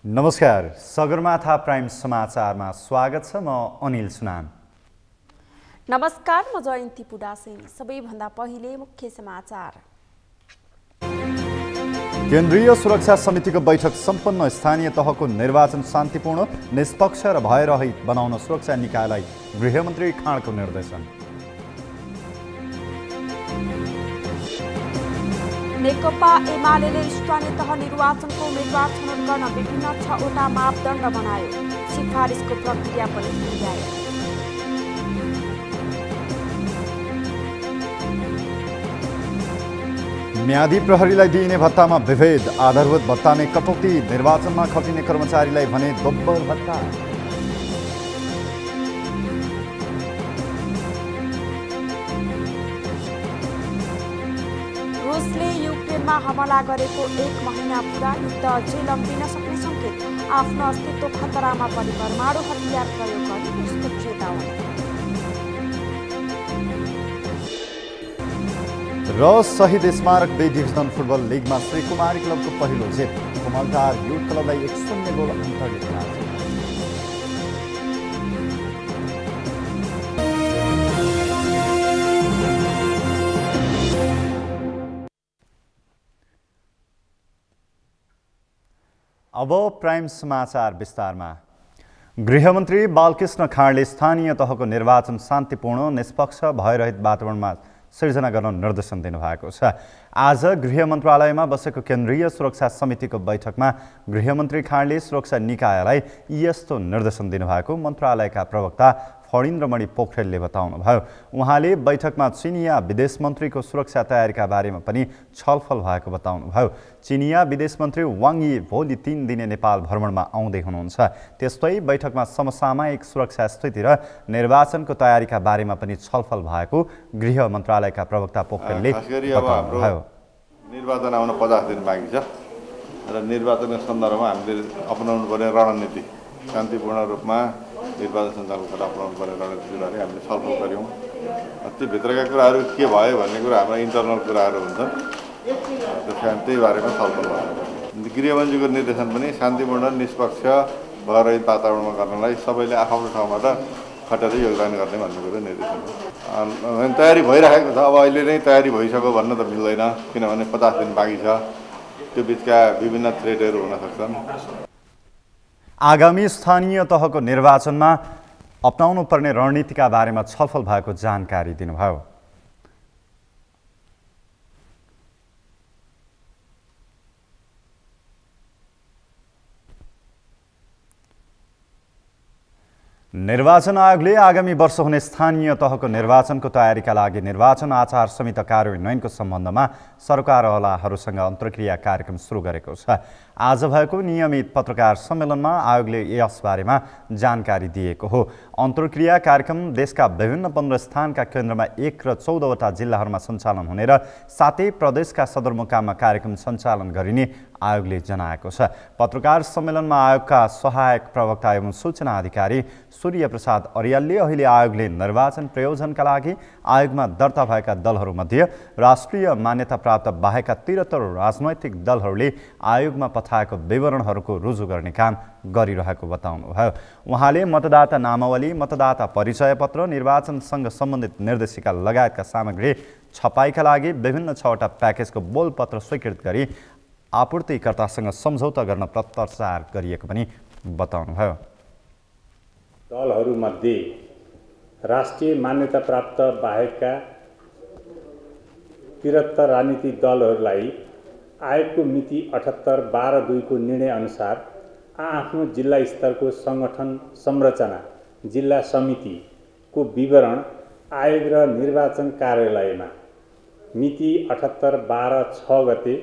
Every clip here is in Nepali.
नमस्कार, सगरमाथा प्राइम समाचारमा स्वागत छ। म अनिल सुनाम। नमस्कार, म जयन्ती पुडासेन। सबैभन्दा पहिले मुख्य समाचार। केन्द्रीय सुरक्षा समितिको बैठक सम्पन्न। स्थानीय तहको निर्वाचन शान्तिपूर्ण, निष्पक्ष र भयरहित बनाउन सुरक्षा निकायलाई गृहमन्त्री खाँडको निर्देशन। नेकपा एमालेले स्थानीय तह निर्वाचनको उम्मेद्वार छनौट गर्न विभिन्न 6वटा मापदण्ड बनायो। सिफारिसको प्रक्रिया पनि पुर्यायो। म्यादी प्रहरीलाई दिइने भत्तामा विभेद, आधारभूत भत्ता नै कटौती, निर्वाचनमा खटिने कर्मचारीलाई भने दोब्बर भत्ता। रुसले युक्रेनमा हमला गरेको 1 महिना पुरा, युद्ध अझै लम्बिन सक्ने सङ्केत। आफ्नो अस्तित्व खतरामा परी परमाणु हतियार प्रयोग गर्ने रुसको चेतावनी। र शहीद स्मारक बे डिभिजन फुटबल लिगमा श्रीकुमारी क्लबको पहिलो जित। कोमलटार युथ क्लबलाई 1-0 गोल अन्तरले पराजित। अब प्राइम समाचार विस्तारमा। गृहमन्त्री बालकृष्ण खाँडले स्थानीय तहको निर्वाचन शान्तिपूर्ण, निष्पक्ष, भयरहित वातावरणमा सिर्जना गर्न निर्देशन दिनुभएको छ। आज गृह मन्त्रालयमा बसेको केन्द्रीय सुरक्षा समितिको बैठकमा गृहमन्त्री खाँडले सुरक्षा निकायलाई यस्तो निर्देशन दिनुभएको मन्त्रालयका प्रवक्ता फणिन्द्रमणि पोखरेलले बताउनुभयो। उहाँले बैठकमा चिनिया विदेश मन्त्रीको सुरक्षा तयारीका बारेमा पनि छलफल भएको बताउनुभयो। चिनिया विदेश मन्त्री वाङ यी भोलि 3 दिने नेपाल भ्रमणमा आउँदै हुनुहुन्छ। त्यस्तै बैठकमा समसामयिक सुरक्षा स्थिति र निर्वाचनको तयारीका बारेमा पनि छलफल भएको गृह मन्त्रालयका प्रवक्ता पोखरेलले बताउनुभयो। निर्वाचन आउन 50 दिन बाँकी छ र निर्वाचनको सन्दर्भमा हामीले अपनाउनु पर्ने रणनीति, शान्तिपूर्ण रूपमा निर्वाचन सञ्चालन गर्न अपनाउनु पर्ने रणनीतिबारे हामीले छलफल गऱ्यौँ। ती भित्रका कुराहरू के भयो भन्ने कुरा हाम्रो इन्टरनल कुराहरू हुन्छन्, त्यस कारण त्यही बारेमा छलफल भयो। गृहमन्त्रीको निर्देशन पनि शान्तिपूर्ण, निष्पक्ष, भयरहित वातावरणमा गर्नलाई सबैले आफ्नो ठाउँबाट खटेर योगदान गर्ने भन्ने कुरो निर्देशन हो। तयारी भइरहेको छ। अब अहिले नै तयारी भइसक्यो भन्न त मिल्दैन, किनभने 50 दिन बाँकी छ। त्यो बिचका विभिन्न थ्रेटहरू हुन सक्छन्। आगामी स्थानीय तहको निर्वाचनमा अपनाउनु पर्ने रणनीतिका बारेमा छलफल भएको जानकारी दिनुभयो। निर्वाचन आयोगले आगामी वर्ष हुने स्थानीय तहको निर्वाचनको तयारीका लागि निर्वाचन आचार संहिता कार्यान्वयनको सम्बन्धमा सरकारवालाहरूसँग अन्तर्क्रिया कार्यक्रम सुरु गरेको छ। आज भएको नियमित पत्रकार सम्मेलनमा आयोगले यसबारेमा जानकारी दिएको हो। अन्तर्क्रिया कार्यक्रम देशका विभिन्न 15 स्थानका केन्द्रमा 1 र 14 वटा जिल्लाहरूमा सञ्चालन हुने र 7 प्रदेशका सदरमुकाममा कार्यक्रम सञ्चालन गरिने आयोगले जनाएको छ। पत्रकार सम्मेलनमा आयोगका सहायक प्रवक्ता एवं सूचना अधिकारी सूर्य प्रसाद अर्यालले अहिले आयोगले निर्वाचन प्रयोजनका लागि आयोगमा दर्ता भएका दलहरूमध्ये राष्ट्रिय मान्यता प्राप्त बाहेकका 73 राजनैतिक दलहरूले आयोगमा पठाएको विवरणहरूको रुजु गर्ने काम गरिरहेको बताउनुभयो। उहाँले मतदाता नामावली, मतदाता परिचय पत्र, निर्वाचनसँग सम्बन्धित निर्देशिका लगायतका सामग्री छपाईका लागि विभिन्न 6वटा प्याकेजको बोलपत्र स्वीकृत गरी आपूर्तिकर्तासँग सम्झौता गर्न प्रत्याचार गरिएको पनि बताउनुभयो। दलहरूमध्ये राष्ट्रिय मान्यता प्राप्त बाहेकका 73 राजनीतिक दलहरूलाई आयोगको मिति 78/12/2 को निर्णय अनुसार आफ्नो जिल्ला स्तरको सङ्गठन संरचना, जिल्ला समितिको विवरण आयोग र निर्वाचन कार्यालयमा मिति 78/12/6 गते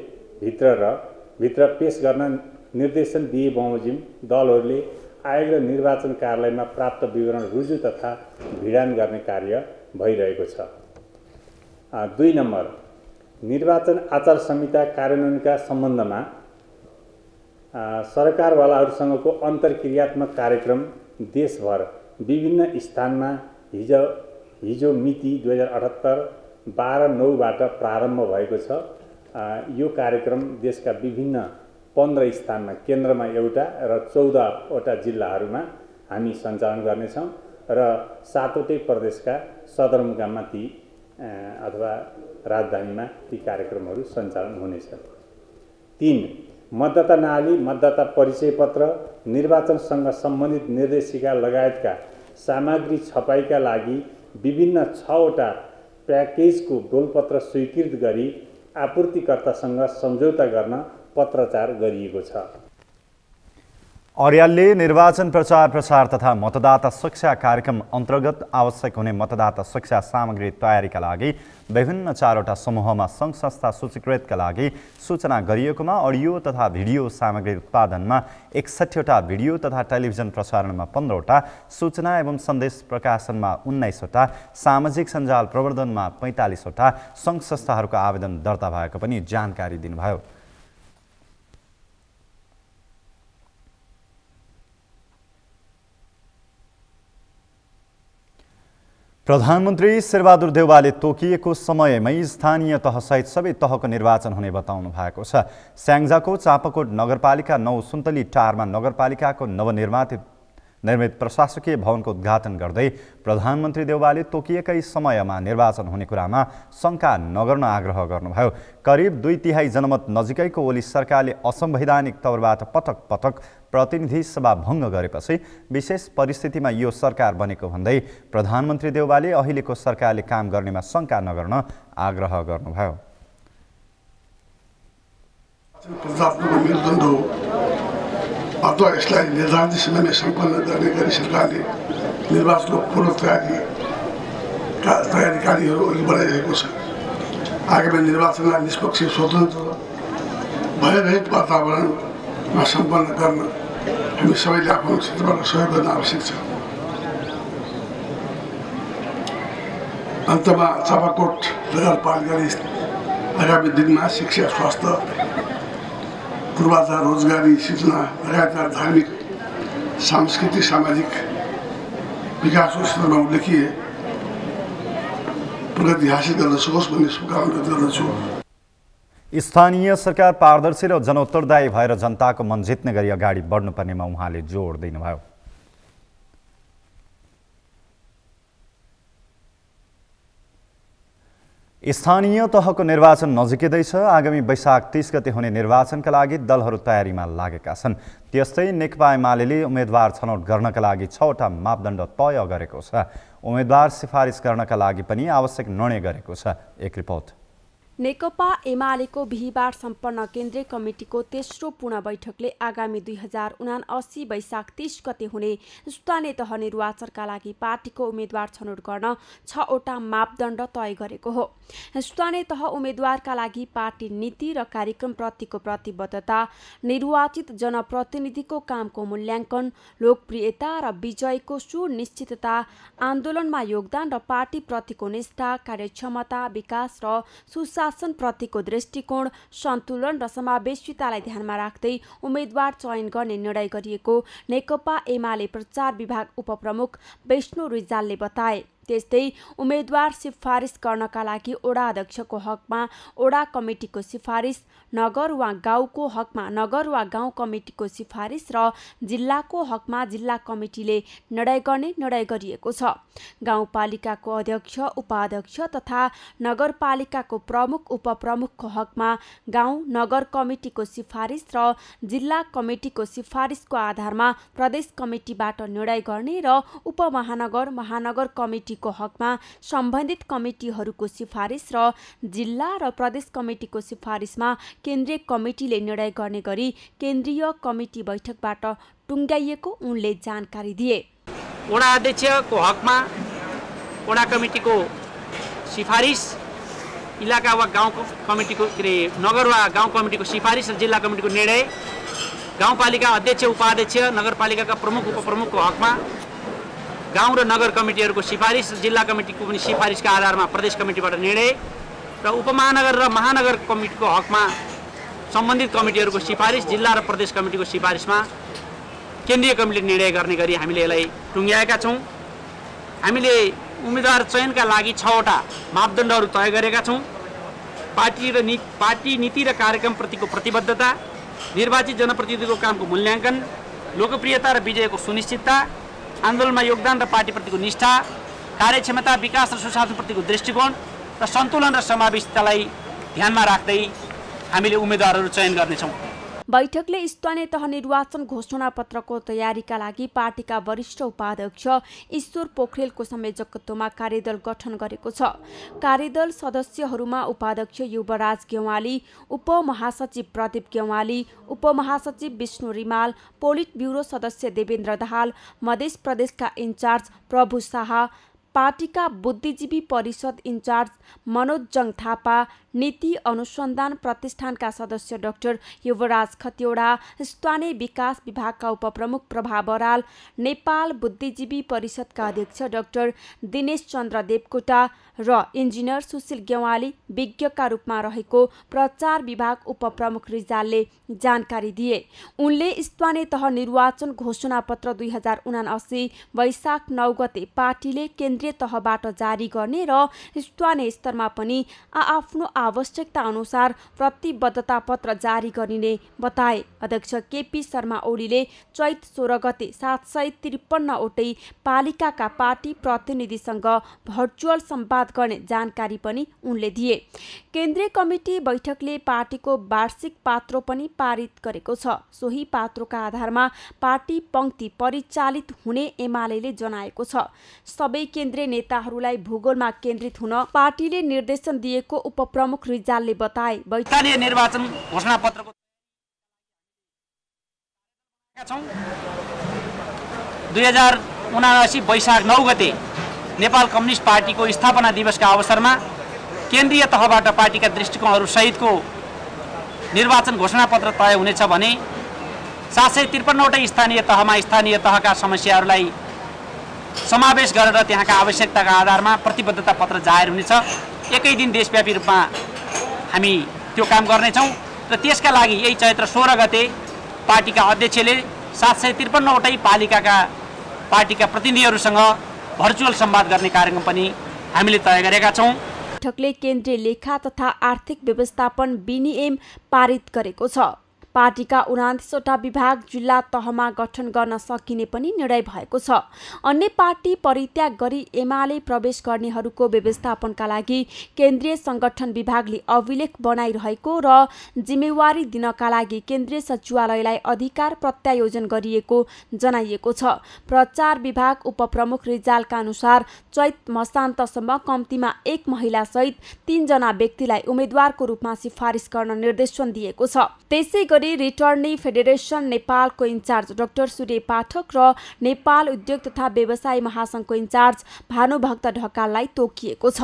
भित्र पेश गर्न निर्देशन दिए बमोजिम दलहरूले आयोग र निर्वाचन कार्यालयमा प्राप्त विवरण रुजु तथा भिडान गर्ने कार्य भइरहेको छ। 2 नम्बर, निर्वाचन आचार संहिता कार्यान्वयनका सम्बन्धमा सरकारवालाहरूसँगको अन्तर्क्रियात्मक कार्यक्रम देशभर विभिन्न स्थानमा हिजो मिति 2078/12/9 बाट प्रारम्भ भएको छ। यो कार्यक्रम देशका विभिन्न 15 स्थानमा केन्द्रमा एउटा र 14वटा जिल्लाहरूमा हामी सञ्चालन गर्नेछौँ र 7वटै प्रदेशका सदरमुकाममा ती अथवा राजधानीमा ती कार्यक्रमहरू सञ्चालन हुनेछ। 3. मतदाता नाली, मतदाता परिचय पत्र, निर्वाचनसँग सम्बन्धित निर्देशिका लगायतका सामग्री छपाईका लागि विभिन्न 6वटा प्याकेजको डोलपत्र स्वीकृत गरी आपूर्तिकर्तासँग सम्झौता गर्न पत्राचार गरिएको छ। अर्यालले निर्वाचन प्रचार तथा मतदाता शिक्षा कार्यक्रम अन्तर्गत आवश्यक हुने मतदाता शिक्षा सामग्री तयारीका लागि विभिन्न 4वटा समूहमा सङ्घ संस्था सूचीकृतका लागि सूचना गरिएकोमा अडियो तथा भिडियो सामग्री उत्पादनमा 61वटा, भिडियो तथा टेलिभिजन प्रसारणमा 15वटा, सूचना एवं सन्देश प्रकाशनमा 19वटा, सामाजिक सञ्जाल प्रवर्धनमा 45वटा सङ्घ संस्थाहरूको आवेदन दर्ता भएको पनि जानकारी दिनुभयो। प्रधानमन्त्री शेरबहादुर देउवाले तोकिएको समयमै स्थानीय तहसहित सबै तहको निर्वाचन हुने बताउनु भएको छ। स्याङ्जाको चापाकोट नगरपालिका 9 सुन्तली टारमा नगरपालिकाको निर्मित प्रशासकीय भवनको उद्घाटन गर्दै प्रधानमन्त्री देउवाले तोकिएकै समयमा निर्वाचन हुने कुरामा शङ्का नगर्न आग्रह गर्नुभयो। करिब 2/3 जनमत नजिकैको ओली सरकारले असंवैधानिक तौरबाट पटक पटक प्रतिनिधि सभा भङ्ग गरेपछि विशेष परिस्थितिमा यो सरकार बनेको भन्दै प्रधानमन्त्री देउवाले अहिलेको सरकारले काम गर्नेमा शङ्का नगर्न आग्रह गर्नुभयो। अथवा यसलाई निर्धारित समयमा सम्पन्न गर्ने गरी सरकारले निर्वाचनको पूर्व तयारीकारीहरू अघि बढाइरहेको छ। आगामी निर्वाचनलाई निष्पक्ष, स्वतन्त्र, भयरहित वातावरणमा सम्पन्न गर्न हामी सबैले आफ्नो क्षेत्रबाट सहयोग गर्न आवश्यक छ। अन्तमा चापाकोट नगरपालिकाले आगामी दिनमा शिक्षा, स्वास्थ्य, पूर्वाधार, रोजगारी, सूचना लगायतका धार्मिक, सांस्कृतिक, सामाजिक विकासको क्षेत्रमा उल्लेखीय प्रगति हासिल गर्न सकोस् भन्ने शुभकामना व्यक्त गर्दछु। स्थानीय सरकार पारदर्शी र जनोत्तरदायी भएर जनताको मन जित्ने गरी अगाडि बढ्नुपर्नेमा उहाँले जोड दिनुभयो। स्थानीय तहको निर्वाचन नजिकै छ। आगामी वैशाख 30 गते हुने निर्वाचनका लागि दलहरू तयारीमा लागेका छन्। त्यस्तै नेकपा एमाले उम्मेदवार छनौट गर्नका लागि 6वटा मापदण्ड तय गरेको छ। उम्मेदवार सिफारिस गर्नका लागि पनि आवश्यक निर्णय गरेको छ। एक रिपोर्ट। नेकपा एमालेको बिहीबार सम्पन्न केन्द्रीय कमिटिको तेस्रो पूर्ण बैठकले आगामी 2079 वैशाख 30 गते हुने स्थानीय तह निर्वाचनका लागि पार्टीको उम्मेदवार छनौट गर्न 6वटा मापदण्ड तय गरेको हो। स्थानीय तह उम्मेदवारका लागि पार्टी नीति र कार्यक्रमप्रतिको प्रतिबद्धता, निर्वाचित जनप्रतिनिधिको कामको मूल्याङ्कन, लोकप्रियता र विजयको सुनिश्चितता, आन्दोलनमा योगदान र पार्टीप्रतिको निष्ठा, कार्यक्षमता, विकास र सुशासन प्रतिको दृष्टिकोण, सन्तुलन र समावेशितालाई ध्यानमा राख्दै उम्मेदवार चयन गर्ने निर्णय गरिएको नेकपा एमाले प्रचार विभाग उपप्रमुख विष्णु रिजालले बताए। त्यस्तै उम्मेदवार सिफारिस गर्नका लागि ओडा अध्यक्षको हकमा ओडा कमिटिको सिफारिस, नगर वा गाउँको हकमा नगर वा गाउँ कमिटिको सिफारिस र जिल्लाको हकमा जिल्ला कमिटिले निर्णय गर्ने निर्णय गरिएको छ। गाउँपालिकाको अध्यक्ष, उपाध्यक्ष तथा नगरपालिकाको प्रमुख, उपप्रमुखको हकमा गाउँ नगर कमिटिको सिफारिस र जिल्ला कमिटिको सिफारिसको आधारमा प्रदेश कमिटिबाट निर्णय गर्ने र उपमहानगर, महानगर कमिटिको हकमा सम्बन्धित कमिटिहरूको सिफारिस र जिल्ला र प्रदेश कमिटिको सिफारिसमा केन्द्रीय कमिटिले निर्णय गर्ने गरी केन्द्रीय कमिटी बैठकबाट टुङ्गाइएको उनले जानकारी दिए। वडा अध्यक्षको हकमा वडा कमिटिको सिफारिस, इलाका वा गाउँ कमिटिको नगर वा गाउँ कमिटिको सिफारिस र जिल्ला कमिटिको निर्णय, गाउँपालिका अध्यक्ष, उपाध्यक्ष, नगरपालिकाका प्रमुख, उपप्रमुखको हकमा गाउँ र नगर कमिटीहरूको सिफारिस, जिल्ला कमिटीको पनि सिफारिसका आधारमा प्रदेश कमिटीबाट निर्णय र उपमहानगर र महानगर कमिटीको हकमा सम्बन्धित कमिटीहरूको सिफारिस, जिल्ला र प्रदेश कमिटीको सिफारिसमा केन्द्रीय कमिटीले निर्णय गर्ने गरी हामीले यसलाई टुङ्ग्याएका छौँ। हामीले उम्मेदवार चयनका लागि 6वटा मापदण्डहरू तय गरेका छौँ। पार्टी नीति र कार्यक्रमप्रतिको प्रतिबद्धता, निर्वाचित जनप्रतिनिधिको कामको मूल्याङ्कन, लोकप्रियता र विजयको सुनिश्चितता, आन्दोलनमा योगदान र पार्टीप्रतिको निष्ठा, कार्यक्षमता, विकास र सुशासनप्रतिको दृष्टिकोण र सन्तुलन र समावेशितालाई ध्यानमा राख्दै हामीले उम्मेदवारहरू चयन गर्नेछौँ। बैठकले स्थानीय तह निर्वाचन घोषणापत्रको तयारीका लागि पार्टीका वरिष्ठ उपाध्यक्ष ईश्वर पोखरेलको संयोजकत्वमा कार्यदल गठन गरेको छ। कार्यदल सदस्यहरूमा उपाध्यक्ष युवराज गेवाली, उपमहासचिव प्रदीप गेवाली, उपमहासचिव विष्णु रिमाल, पोलिट ब्युरो सदस्य देवेन्द्र दाहाल, मध्य प्रदेशका इन्चार्ज प्रभु शाह, पार्टीका बुद्धिजीवी परिषद इन्चार्ज मनोज जङ थापा, नीति अनुसन्धान प्रतिष्ठानका सदस्य डाक्टर युवराज खतिवडा, स्थानीय विकास विभागका उपप्रमुख प्रभा बराल, नेपाल बुद्धिजीवी परिषदका अध्यक्ष डाक्टर दिनेश चन्द्र देवकोटा र इन्जिनियर सुशील गेवाली विज्ञका रूपमा रहेको प्रचार विभाग उपप्रमुख रिजालले जानकारी दिए। उनले स्थानीय तह निर्वाचन घोषणापत्र 2079 वैशाख 9 गते पार्टीले केन्द्रीय तहबाट जारी गर्ने र स्थानीय स्तरमा पनि आफ्नो आवश्यकता अनुसार प्रतिबद्धता पत्र जारी गरिने बताए। अध्यक्ष केपी शर्मा ओलीले चैत 16 गते 753 वटै पालिकाका पार्टी प्रतिनिधिसँग भर्चुअल संवाद गर्ने जानकारी पनि उनले दिए। केन्द्रीय कमिटी बैठकले पार्टीको वार्षिक पात्रो पनि पारित गरेको छ। सोही पात्रोका आधारमा पार्टी पंक्ति परिचालित हुने एमालेले जनाएको छ। सबै केन्द्रीय नेताहरूलाई भूगोलमा केन्द्रित हुन पार्टीले निर्देशन दिएको उपप्रमुख रिजालले बताए। स्थानीय निर्वाचन घोषणापत्रको 2079 वैशाख 9 गते नेपाल कम्युनिस्ट पार्टीको स्थापना दिवसका अवसरमा केन्द्रीय तहबाट पार्टीका दृष्टिकोणहरू सहितको निर्वाचन घोषणापत्र तय हुनेछ भने 753 वटै स्थानीय तहमा स्थानीय तहका समस्याहरूलाई समावेश गरेर त्यहाँका आवश्यकताका आधारमा प्रतिबद्धता पत्र जाहेर हुनेछ। एकै दिन देशव्यापी रूपमा हामी त्यो काम गर्नेछौँ र त्यसका लागि यही चैत्र 16 गते पार्टीका अध्यक्षले 753 वटै पालिकाका पार्टीका प्रतिनिधिहरूसँग भर्चुअल संवाद गर्ने कार्यक्रम पनि हामीले तय गरेका छौँ। बैठकले केन्द्रीय लेखा तथा आर्थिक व्यवस्थापन विनियम पारित गरेको छ। पार्टीका 29वटा विभाग जिल्ला तहमा गठन गर्न सकिने पनि निर्णय भएको छ। अन्य पार्टी परित्याग गरी एमाले प्रवेश गर्नेहरूको व्यवस्थापनका लागि केन्द्रीय संगठन विभागले अभिलेख बनाइरहेको र जिम्मेवारी दिनका लागि केन्द्रीय सचिवालयलाई अधिकार प्रत्यायोजन गरिएको जनाइएको छ। प्रचार विभाग उपप्रमुख रिजालका अनुसार चैत मसान्तसम्म कम्तीमा 1 महिला सहित 3 जना व्यक्तिलाई उम्मेद्वारको रूपमा सिफारिस गर्न निर्देशन दिएको छ। त्यसै गरी रिटर्नी फेडरेसन नेपालको इन्चार्ज डाक्टर सूर्य पाठक र नेपाल उद्योग तथा व्यवसाय महासंघको इन्चार्ज भानुभक्त ढकाललाई तोकिएको छ।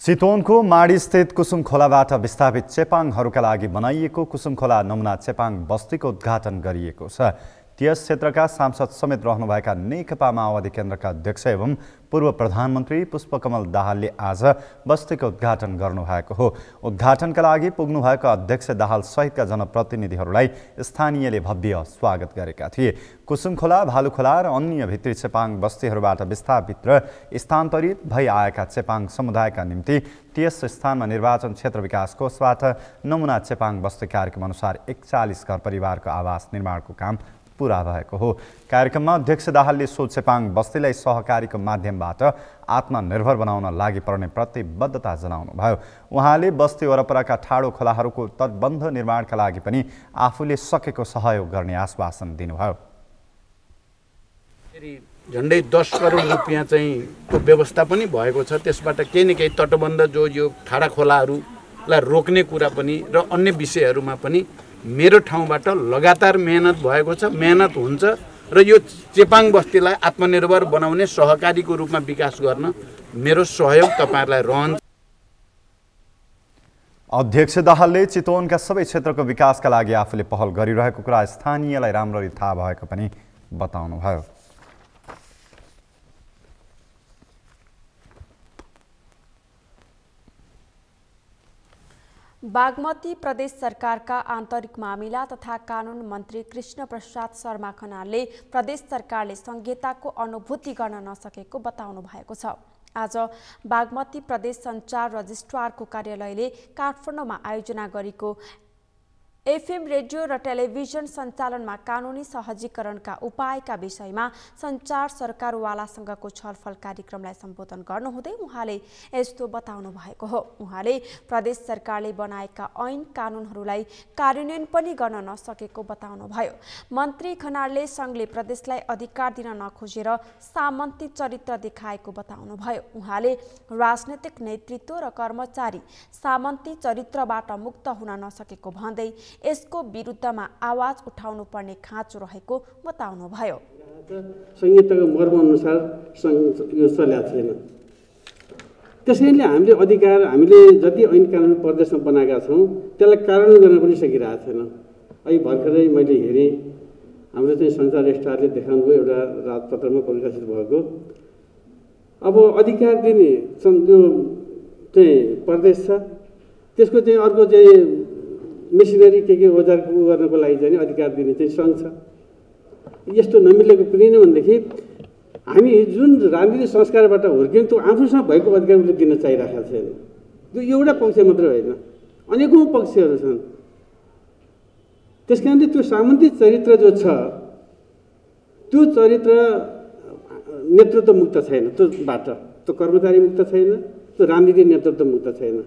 चितवनको माडीस्थित कुसुम खोलाबाट विस्थापित चेपाङहरूका लागि बनाइएको कुसुम खोला नमुना चेपाङ बस्तीको उद्घाटन गरिएको छ। त्यस क्षेत्रका सांसद समेत रहनुभएका नेकपा माओवादी केन्द्रका अध्यक्ष एवं पूर्व प्रधानमन्त्री पुष्पकमल दाहालले आज बस्तीको उद्घाटन गर्नुभएको हो। उद्घाटनका लागि पुग्नुभएको अध्यक्ष दाहाल सहितका जनप्रतिनिधिहरूलाई स्थानीयले भव्य स्वागत गरेका थिए। कुसुम खोला, भालुखोला र अन्य भित्री चेपाङ बस्तीहरूबाट विस्थापित र स्थानान्तरित भई आएका चेपाङ समुदायका निम्ति त्यस स्थानमा निर्वाचन क्षेत्र विकास कोषबाट नमुना चेपाङ बस्ती कार्यक्रम अनुसार 41 घर परिवारको आवास निर्माणको काम पूरा भएको हो। कार्यक्रममा अध्यक्ष दाहालले सो चेपाङ बस्तीलाई सहकारीको माध्यमबाट आत्मनिर्भर बनाउन लागि पर्ने प्रतिबद्धता जनाउनुभयो। उहाँले बस्ती वरपरका ठाडो खोलाहरूको तटबन्ध निर्माणका लागि पनि आफूले सकेको सहयोग गर्ने आश्वासन दिनुभयो। झन्डै 10 करोड रुपियाँ चाहिँ को व्यवस्था पनि भएको छ। त्यसबाट केही न केही तटबन्ध जो यो ठाडा खोलाहरूलाई रोक्ने कुरा पनि र अन्य विषयहरूमा पनि मेरो ठाउँबाट लगातार मेहनत भएको छ, मेहनत हुन्छ र यो चेपाङ बस्तीलाई आत्मनिर्भर बनाउने सहकारीको रूपमा विकास गर्न मेरो सहयोग तपाईहरुलाई रहन्छ। अध्यक्ष दाहालले चितवनका सबै क्षेत्रको विकासका लागि आफूले पहल गरिरहेको कुरा स्थानीयलाई राम्ररी थाहा भएको पनि बताउनुभयो। बागमती प्रदेश सरकारका आन्तरिक मामिला तथा कानुन मन्त्री कृष्ण प्रसाद शर्मा खनालले प्रदेश सरकारले संहिताको अनुभूति गर्न नसकेको बताउनु भएको छ। आज बागमती प्रदेश सञ्चार रजिस्ट्रारको कार्यालयले काठमाडौँमा आयोजना गरेको एफएम रेडियो र टेलिभिजन सञ्चालनमा कानुनी सहजीकरणका उपायका विषयमा सञ्चार सरकारवालासँगको छलफल कार्यक्रमलाई सम्बोधन गर्नुहुँदै उहाँले यस्तो बताउनु भएको हो। उहाँले प्रदेश सरकारले बनाएका ऐन कानुनहरूलाई कार्यान्वयन पनि गर्न नसकेको बताउनुभयो। मन्त्री खनालले सङ्घले प्रदेशलाई अधिकार दिन नखोजेर सामन्ती चरित्र देखाएको बताउनुभयो। उहाँले राजनैतिक नेतृत्व र कर्मचारी सामन्ती चरित्रबाट मुक्त हुन नसकेको भन्दै यसको विरुद्धमा आवाज उठाउनु पर्ने खाँचो रहेको बताउनुभयो। संहिताको मर्मअनुसार यो चलेको छैन। त्यसैले हामीले जति ऐन कानुन प्रदेशमा बनाएका छौँ त्यसलाई कार्यान्वयन गर्न पनि सकिरहेको छैन। अहिले भर्खरै मैले हेरेँ हाम्रो चाहिँ सञ्चार रजिस्ट्रारले देखाउनुभयो एउटा राजपत्रमा प्रकाशित भएको। अब अधिकार दिने जो चाहिँ प्रदेश छ त्यसको चाहिँ अर्को चाहिँ मेसिनरी के औजार गर्नको लागि चाहिँ अधिकार दिने चाहिँ सङ्घ छ। यस्तो नमिलेको किन भनेदेखि हामी जुन राजनीतिक संस्कारबाट हुर्क्यौँ त्यो आफूसँग भएको अधिकार उसले दिन चाहिरहेको छैन। त्यो एउटा पक्ष मात्रै होइन, अनेकौँ पक्षहरू छन्। त्यस कारणले त्यो सामन्ती चरित्र जो छ त्यो चरित्र नेतृत्व मुक्त छैन। त्योबाट त्यो कर्मचारी मुक्त छैन, त्यो राजनीतिक नेतृत्व मुक्त छैन।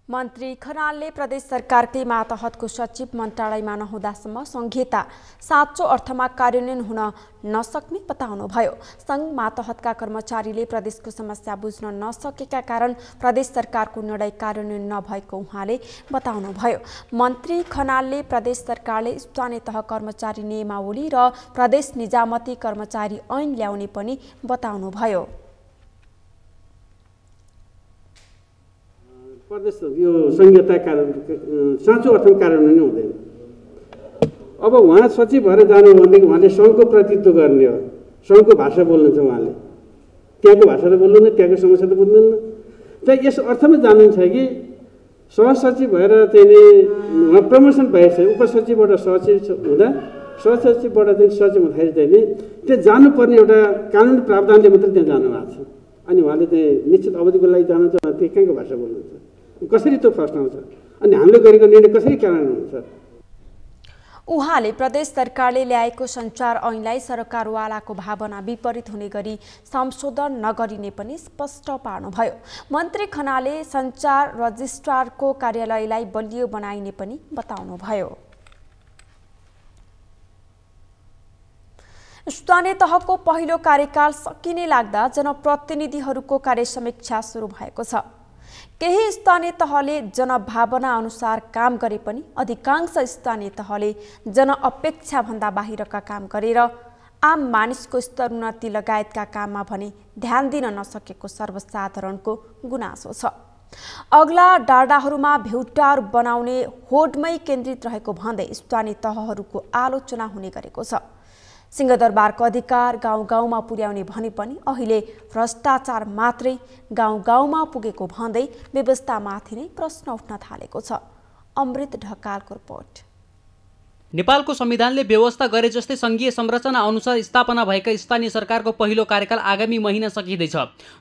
मन्त्री खनालले प्रदेश सरकारकै मातहतको सचिव मन्त्रालयमा नहुँदासम्म संहिता साँचो अर्थमा कार्यान्वयन हुन नसक्ने बताउनुभयो। सङ्घ मातहतका कर्मचारीले प्रदेशको समस्या बुझ्न नसकेका कारण प्रदेश सरकारको निर्णय कार्यान्वयन नभएको उहाँले बताउनुभयो। मन्त्री खनालले प्रदेश सरकारले स्थानीय तह कर्मचारी नियमावली र प्रदेश निजामती कर्मचारी ऐन ल्याउने पनि बताउनुभयो। प्रदेश यो संहिता साँचो अर्थमा कार्यान्वयन हुँदैन। अब उहाँ सचिव भएर जानु भनेदेखि उहाँले सङ्घको प्रतिनिधित्व गर्ने हो। सङ्घको भाषा बोल्नुहुन्छ उहाँले, त्यहाँको भाषा त बोल्नुहुन्न, त्यहाँको समस्या त बुझ्नुहुन्न। त यस अर्थमा जानुहुन्छ कि सहसचिव भएर चाहिँ उहाँ प्रमोसन भएछ, उपसचिवबाट सचिव हुँदा सहसचिवबाट चाहिँ सचिव हुँदाखेरि चाहिँ त्यो जानुपर्ने एउटा कानुनी प्रावधानले मात्रै त्यहाँ जानुभएको छ। अनि उहाँले चाहिँ निश्चित अवधिको लागि जानुहुन्छ, त्यो कहाँको भाषा बोल्नुहुन्छ, कसरी त्यो फर्स्ट आउँछ, अनि हामीले गरेको निर्णय कसरी कार्यान्वयन हुन्छ। उहाँले प्रदेश सरकारले ल्याएको सञ्चार ऐनलाई सरकारवालाको भावना विपरीत हुने गरी संशोधन नगरिने पनि स्पष्ट पार्नुभयो। मन्त्री खनालले सञ्चार रजिस्ट्रारको कार्यालयलाई बलियो बनाइने पनि बताउनुभयो। स्थानीय तहको पहिलो कार्यकाल सकिने लाग्दा जनप्रतिनिधिहरूको कार्यसमीक्षा सुरु भएको छ। केही स्थानीय तहले जनभावना अनुसार काम गरे पनि अधिकांश स्थानीय तहले जनअपेक्षा भन्दा बाहिरका काम गरेर आम मानिसको स्तरोन्नति लगायतका काममा भने ध्यान दिन नसकेको सर्वसाधारणको गुनासो छ। अग्ला डाँडाहरूमा भ्युटार बनाउने होडमै केन्द्रित रहेको भन्दै स्थानीय तहहरूको आलोचना हुने गरेको छ। सिंहदरबारको अधिकार गाउँ गाउँमा पुर्याउने भने पनि अहिले भ्रष्टाचार मात्रै गाउँ गाउँमा पुगेको भन्दै व्यवस्थामाथि नै प्रश्न उठ्न थालेको छ। अमृत ढकालको रिपोर्ट। नेपालको संविधानले व्यवस्था गरे जस्तै संघीय संरचना अनुसार स्थापना भएका स्थानीय सरकारको पहिलो कार्यकाल आगामी महिना सकिँदैछ।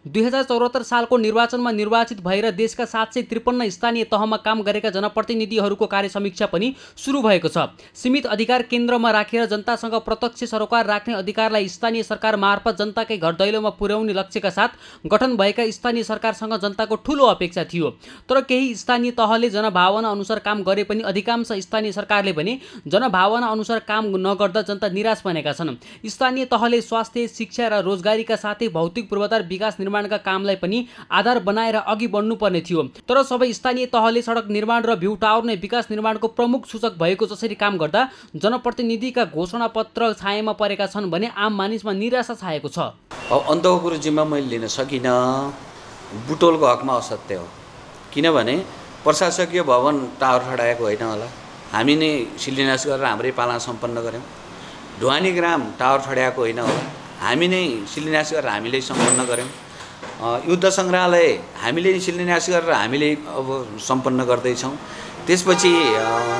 2074 सालको निर्वाचनमा निर्वाचित भएर देशका 753 स्थानीय तहमा काम गरेका जनप्रतिनिधिहरूको कार्यसमीक्षा पनि सुरु भएको छ। सीमित अधिकार केन्द्रमा राखेर जनतासँग प्रत्यक्ष सरोकार राख्ने अधिकारलाई स्थानीय सरकार मार्फत जनताकै घर दैलोमा पुर्याउने लक्ष्यका साथ गठन भएका स्थानीय सरकारसँग जनताको ठूलो अपेक्षा थियो। तर केही स्थानीय तहले जनभावना अनुसार काम गरे पनि अधिकांश स्थानीय सरकारले पनि जनभावना अनुसार काम नगर्दा जनता निराश बनेका छन्। स्थानीय तहले स्वास्थ्य, शिक्षा र रोजगारीका साथै भौतिक पूर्वाधार विकास निर्माणका कामलाई पनि आधार बनाएर अघि बढ्नुपर्ने थियो। तर सबै स्थानीय तहले सडक निर्माण र भ्यू टावर नै विकास निर्माणको प्रमुख सूचक भएको जसरी काम गर्दा जनप्रतिनिधिका घोषणापत्र छायामा परेका छन् भने आम मानिसमा निराशा छाएको छ। अब अन्तको कुरो जिम्मा मैले लिन सकिनँ, बुटोलको हकमा असत्य हो। किनभने प्रशासकीय भवन टावर खडाएको होइन होला, हामी नै शिलान्यास गरेर हाम्रै पाला सम्पन्न गऱ्यौँ। ढुवानी ग्राम टावर छड्याएको होइन होला, हामी नै शिलान्यास गरेर हामीले सम्पन्न गऱ्यौँ। युद्ध सङ्ग्रहालय हामीले शिलान्यास गरेर हामीले अब सम्पन्न गर्दैछौँ। त्यसपछि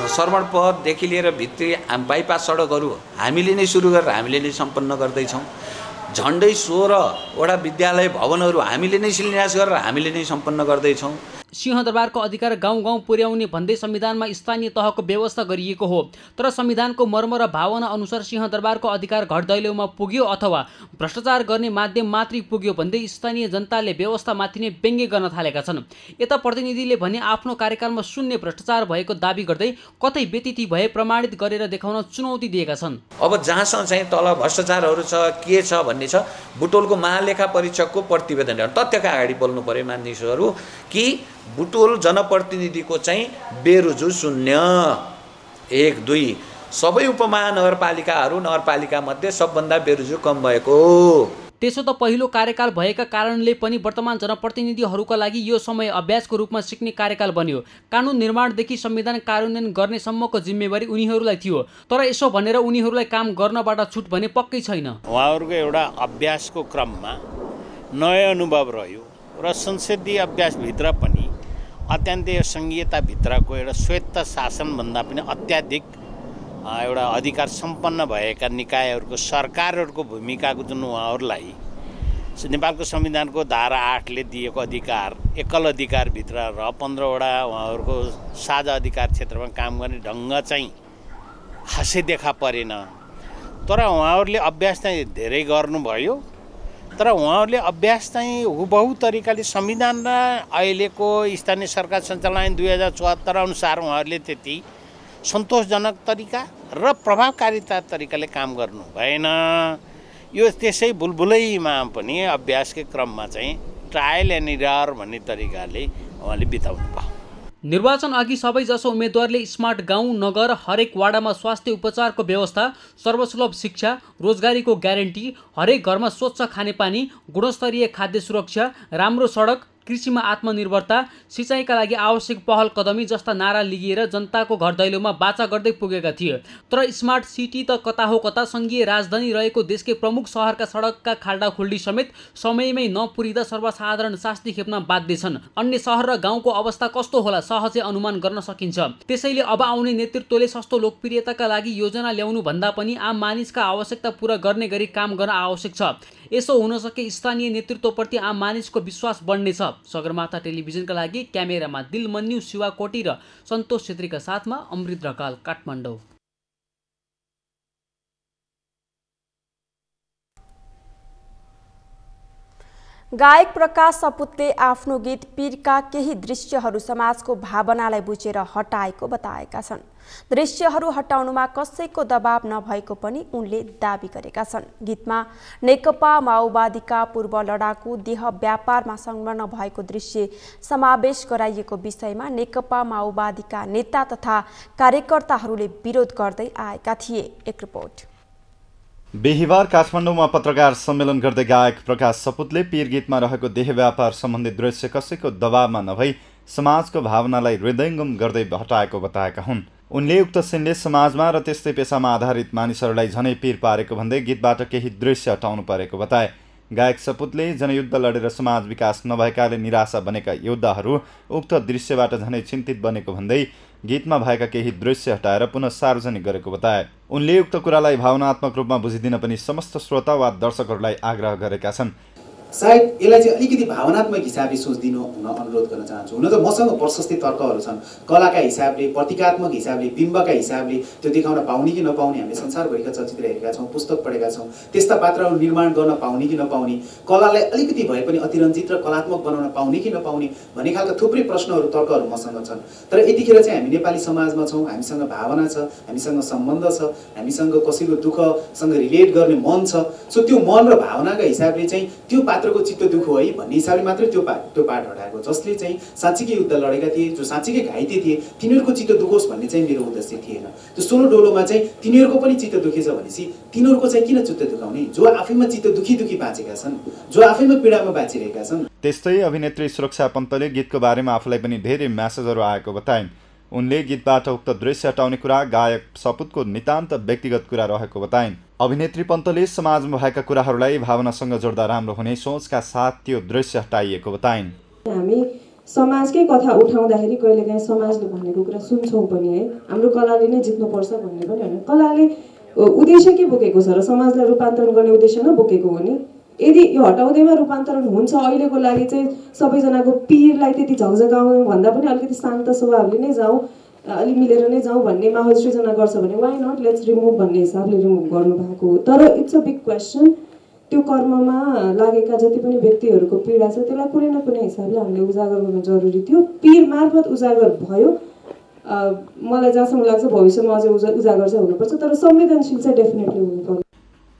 श्रवण पथदेखि लिएर भित्री बाइपास सडकहरू हामीले नै सुरु गरेर हामीले नै सम्पन्न गर्दैछौँ। झन्डै 16वटा विद्यालय भवनहरू हामीले नै शिलान्यास गरेर हामीले नै सम्पन्न गर्दैछौँ। सिंहदरबारको अधिकार गाउँ गाउँ पुर्याउने भन्दै संविधानमा स्थानीय तहको व्यवस्था गरिएको हो, तर संविधानको मर्म र भावना अनुसार सिंहदरबारको अधिकार घर दैलोमा पुग्यो अथवा भ्रष्टाचार गर्ने माध्यम मात्रै पुग्यो भन्दै स्थानीय जनताले व्यवस्थामाथि नै व्यङ्ग्य गर्न थालेका छन्। यता प्रतिनिधिले भने आफ्नो कार्यकालमा शून्य भ्रष्टाचार भएको दाबी गर्दै कतै व्यतीत भए प्रमाणित गरेर देखाउन चुनौती दिएका छन्। अब जहाँसम्म चाहिँ तल भ्रष्टाचारहरू छ के छ भन्ने छ, बुटोलको महालेखा परीक्षकको प्रतिवेदन तथ्यका अगाडि बोल्नु पर्यो मानिसहरू कि बुटोल जनप्रतिनिधिको चाहिँ बेरुजु 0, 1, 2 सबै उपमहानगरपालिकाहरू नगरपालिका मध्ये सबभन्दा बेरुजु कम भएको। त्यसो त पहिलो कार्यकाल भएका कारणले पनि वर्तमान जनप्रतिनिधिहरूका लागि यो समय अभ्यासको रूपमा सिक्ने कार्यकाल बन्यो। कानुन निर्माणदेखि संविधान कार्यान्वयन गर्नेसम्मको जिम्मेवारी उनीहरूलाई थियो, तर यसो भनेर उनीहरूलाई काम गर्नबाट छुट भने पक्कै छैन। उहाँहरूको एउटा अभ्यासको क्रममा नयाँ अनुभव रह्यो र संसदीय अभ्यासभित्र पनि अत्यन्तै संघीयताभित्रको एउटा स्वायत्त शासनभन्दा पनि अत्याधिक एउटा अधिकार सम्पन्न भएका निकायहरूको सरकारहरूको भूमिकाको जुन उहाँहरूलाई नेपालको संविधानको धारा 8ले दिएको अधिकार एकल अधिकारभित्र र 15वटा उहाँहरूको साझा अधिकार क्षेत्रमा काम गर्ने ढङ्ग चाहिँ खासै देखा परेन। तर उहाँहरूले अभ्यास चाहिँ धेरै गर्नुभयो, तर उहाँहरूले अभ्यास चाहिँ हुबहु तरिकाले संविधान र अहिलेको स्थानीय सरकार सञ्चालन 2074 अनुसार उहाँहरूले त्यति सन्तोषजनक तरिका र प्रभावकारिता तरिकाले काम गर्नु भएन। यो त्यसै बुलबुलैमा पनि अभ्यासकै क्रममा चाहिँ ट्रायल एन्ड एरर भन्ने तरिकाले उहाँले बिताउनु भयो। निर्वाचन अघि सबैजसो उम्मेदवारले स्मार्ट गाउँ नगर हरेक वाडामा स्वास्थ्य उपचारको व्यवस्था, सर्वसुलभ शिक्षा, रोजगारीको ग्यारेन्टी, हरेक घरमा स्वच्छ खानेपानी, गुणस्तरीय खाद्य सुरक्षा, राम्रो सडक, कृषिमा आत्मनिर्भरता, सिँचाइका लागि आवश्यक पहल कदमी जस्ता नारा लिएर जनताको घर दैलोमा बाचा गर्दै पुगेका थिए। तर स्मार्ट सिटी त कता हो कता सङ्घीय राजधानी रहेको देशकै प्रमुख सहरका सडकका खाल्डाखुल्डी समेत समयमै नपुरिँदा सर्वसाधारण शास्ति खेप्न बाध्य छन्। अन्य सहर र गाउँको अवस्था कस्तो होला सहजै अनुमान गर्न सकिन्छ। त्यसैले अब आउने नेतृत्वले सस्तो लोकप्रियताका लागि योजना ल्याउनु भन्दा पनि आम मानिसका आवश्यकता पूरा गर्ने गरी काम गर्न आवश्यक छ। यसो हुन सके स्थानीय नेतृत्वप्रति आम मानिसको विश्वास बढ्नेछ। सगरमाथा टेलिभिजनका लागि क्यामेरामा दिलमन्यु शिवाकोटी र सन्तोष छेत्रीका साथमा अमृत ढकाल, काठमाडौँ। गायक प्रकाश सपुतले आफ्नो गीत पीरका केही दृश्यहरू समाजको भावनालाई बुझेर हटाएको बताएका छन्। दृश्यहरू हटाउनुमा कसैको दबाव नभएको पनि उनले दाबी गरेका छन्। गीतमा नेकपा माओवादीका पूर्व लडाकु देह व्यापारमा संलग्न भएको दृश्य समावेश गराइएको विषयमा नेकपा माओवादीका नेता तथा कार्यकर्ताहरूले विरोध गर्दै आएका थिए। एक रिपोर्ट। बिहिबार काठमाडौँमा पत्रकार सम्मेलन गर्दै गायक प्रकाश सपुतले पीर गीतमा रहेको देह व्यापार सम्बन्धी दृश्य कसैको दबावमा नभई समाजको भावनालाई हृदयङ्गम गर्दै हटाएको बताएका हुन्। उनले उक्त सिनले समाजमा र त्यस्तै पेसामा आधारित मानिसहरूलाई झनै पीर पारेको भन्दै गीतबाट केही दृश्य हटाउनु परेको बताए। गायक सपुतले जनयुद्ध लडेर समाज विकास नभएकाले निराशा बनेका योद्धाहरू उक्त दृश्यबाट झनै चिन्तित बनेको भन्दै गीतमा भएका केही दृश्य हटाएर पुनः सार्वजनिक गरेको बताए। उनले उक्त कुरालाई भावनात्मक रूपमा बुझिदिन पनि समस्त श्रोता वा दर्शकहरूलाई आग्रह गरेका छन्। सायद यसलाई चाहिँ अलिकति भावनात्मक हिसाबले सोचिदिनु अनुरोध गर्न चाहन्छु। हुन त मसँग प्रशस्तै तर्कहरू छन्, कलाका हिसाबले, प्रतीकात्मक हिसाबले, बिम्बका हिसाबले त्यो देखाउन पाउने कि नपाउने। हामीले संसारभरिका चलचित्र हेरेका छौँ, पुस्तक पढेका छौँ। त्यस्ता पात्रहरू निर्माण गर्न पाउने कि नपाउने, कलालाई अलिकति भए पनि अतिरञ्जित र कलात्मक बनाउन पाउने कि नपाउने भन्ने खालका थुप्रै प्रश्नहरू, तर्कहरू मसँग छन्। तर यतिखेर चाहिँ हामी नेपाली समाजमा छौँ, हामीसँग भावना छ, हामीसँग सम्बन्ध छ, हामीसँग कसैको दुःखसँग रिलेट गर्ने मन छ। सो त्यो मन र भावनाका हिसाबले चाहिँ त्यो पात्रको चित्त दुःख है भन्ने हिसाबले मात्रै त्यो पाठ हटाएको। जसले चाहिँ साँच्चीकै युद्ध लडेका थिए, जो साँच्चीकै घाइते थिए, तिनीहरूको चित्त दुखोस् भन्ने चाहिँ मेरो उद्देश्य थिएन। त्यो 16 डोलोमा चाहिँ तिनीहरूको पनि चित्त दुखेछ भनेपछि तिनीहरूको चाहिँ किन चित्त दुखाउने, जो आफैमा चित्त दुखी बाँचेका छन्, जो आफैमा पीडामा बाँचिरहेका छन्। त्यस्तै अभिनेत्री सुरक्षा पन्तले गीतको बारेमा आफूलाई पनि धेरै म्यासेजहरू आएको बताइन्। उनले गीतबाट उक्त दृश्य हटाउने कुरा गायक सपुतको नितान्त व्यक्तिगत कुरा रहेको बताइन्। अभिनेत्री पन्तले समाजमा भएका कुराहरूलाई भावनासँग जोड्दा राम्रो हुने सोचका साथ त्यो दृश्य हटाइएको बताइन्। हामी समाजकै कथा उठाउँदाखेरि कहिलेकाहीँ समाजले भनेको कुरा सुन्छौँ पनि है। हाम्रो कलाले नै जित्नुपर्छ भन्ने पनि होइन, कलाले उद्देश्य के बोकेको छ र समाजलाई रूपान्तरण गर्ने उद्देश्यमा बोकेको हो नि। यदि यो हटाउँदैमा रूपान्तरण हुन्छ, अहिलेको लागि चाहिँ सबैजनाको पिरलाई त्यति झकझकाउनु भन्दा पनि अलिकति शान्त स्वभावले नै जाउँ, अलि मिलेर नै जाउँ भन्ने माहौल सृजना गर्छ भने वाइ नट लेट्स रिमुभ भन्ने हिसाबले रिमुभ गर्नु भएको हो। तर इट्स अ बिग क्वेसन, त्यो कर्ममा लागेका जति पनि व्यक्तिहरूको पीडा छ त्यसलाई कुनै न कुनै हिसाबले हामीले उजागर गर्न जरुरी थियो। पीर मार्फत उजागर भयो, मलाई जहाँसम्म लाग्छ भविष्यमा अझै उजागर चाहिँ हुनुपर्छ, तर संवेदनशील चाहिँ डेफिनेटली हुनुपर्छ।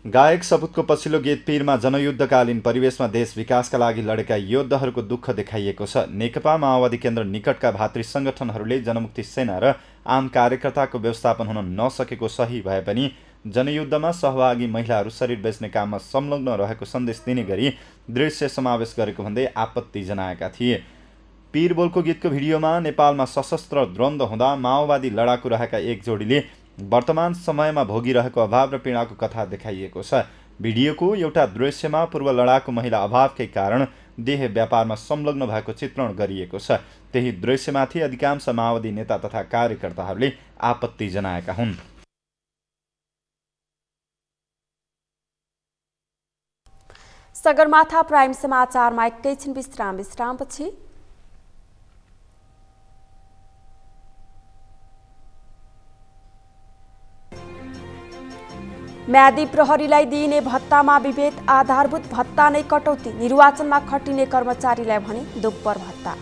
गायक सपुतको पछिल्लो गीत पीरमा जनयुद्धकालीन परिवेशमा देश विकासका लागि लडेका योद्धाहरूको दुःख देखाइएको छ। नेकपा माओवादी केन्द्र निकटका भातृ सङ्गठनहरूले जनमुक्ति सेना र आम कार्यकर्ताको व्यवस्थापन हुन नसकेको सही भए पनि जनयुद्धमा सहभागी महिलाहरू शरीर बेच्ने काममा संलग्न रहेको सन्देश दिने गरी दृश्य समावेश गरेको भन्दै आपत्ति जनाएका थिए। पीर बोलको गीतको भिडियोमा नेपालमा सशस्त्र द्वन्द्व हुँदा माओवादी लडाकु रहेका एक जोडीले वर्तमान समयमा भोगिरहेको अभाव र पीडाको कथा देखाइएको छ। भिडियोको एउटा दृश्यमा पूर्व लडाकु महिला अभावकै कारण देह व्यापारमा संलग्न भएको चित्रण गरिएको छ। त्यही दृश्यमाथि अधिकांश माओवादी नेता तथा कार्यकर्ताहरूले आपत्ति जनाएका हुन्। सगरमाथा प्राइम समाचारमा एकैछिन विश्रामपछि म्यादी प्रहरीलाई दिइने भत्तामा विभेद, आधारभूत भत्ता नै कटौती, निर्वाचनमा खटिने कर्मचारीलाई भने दोब्बर भत्ता।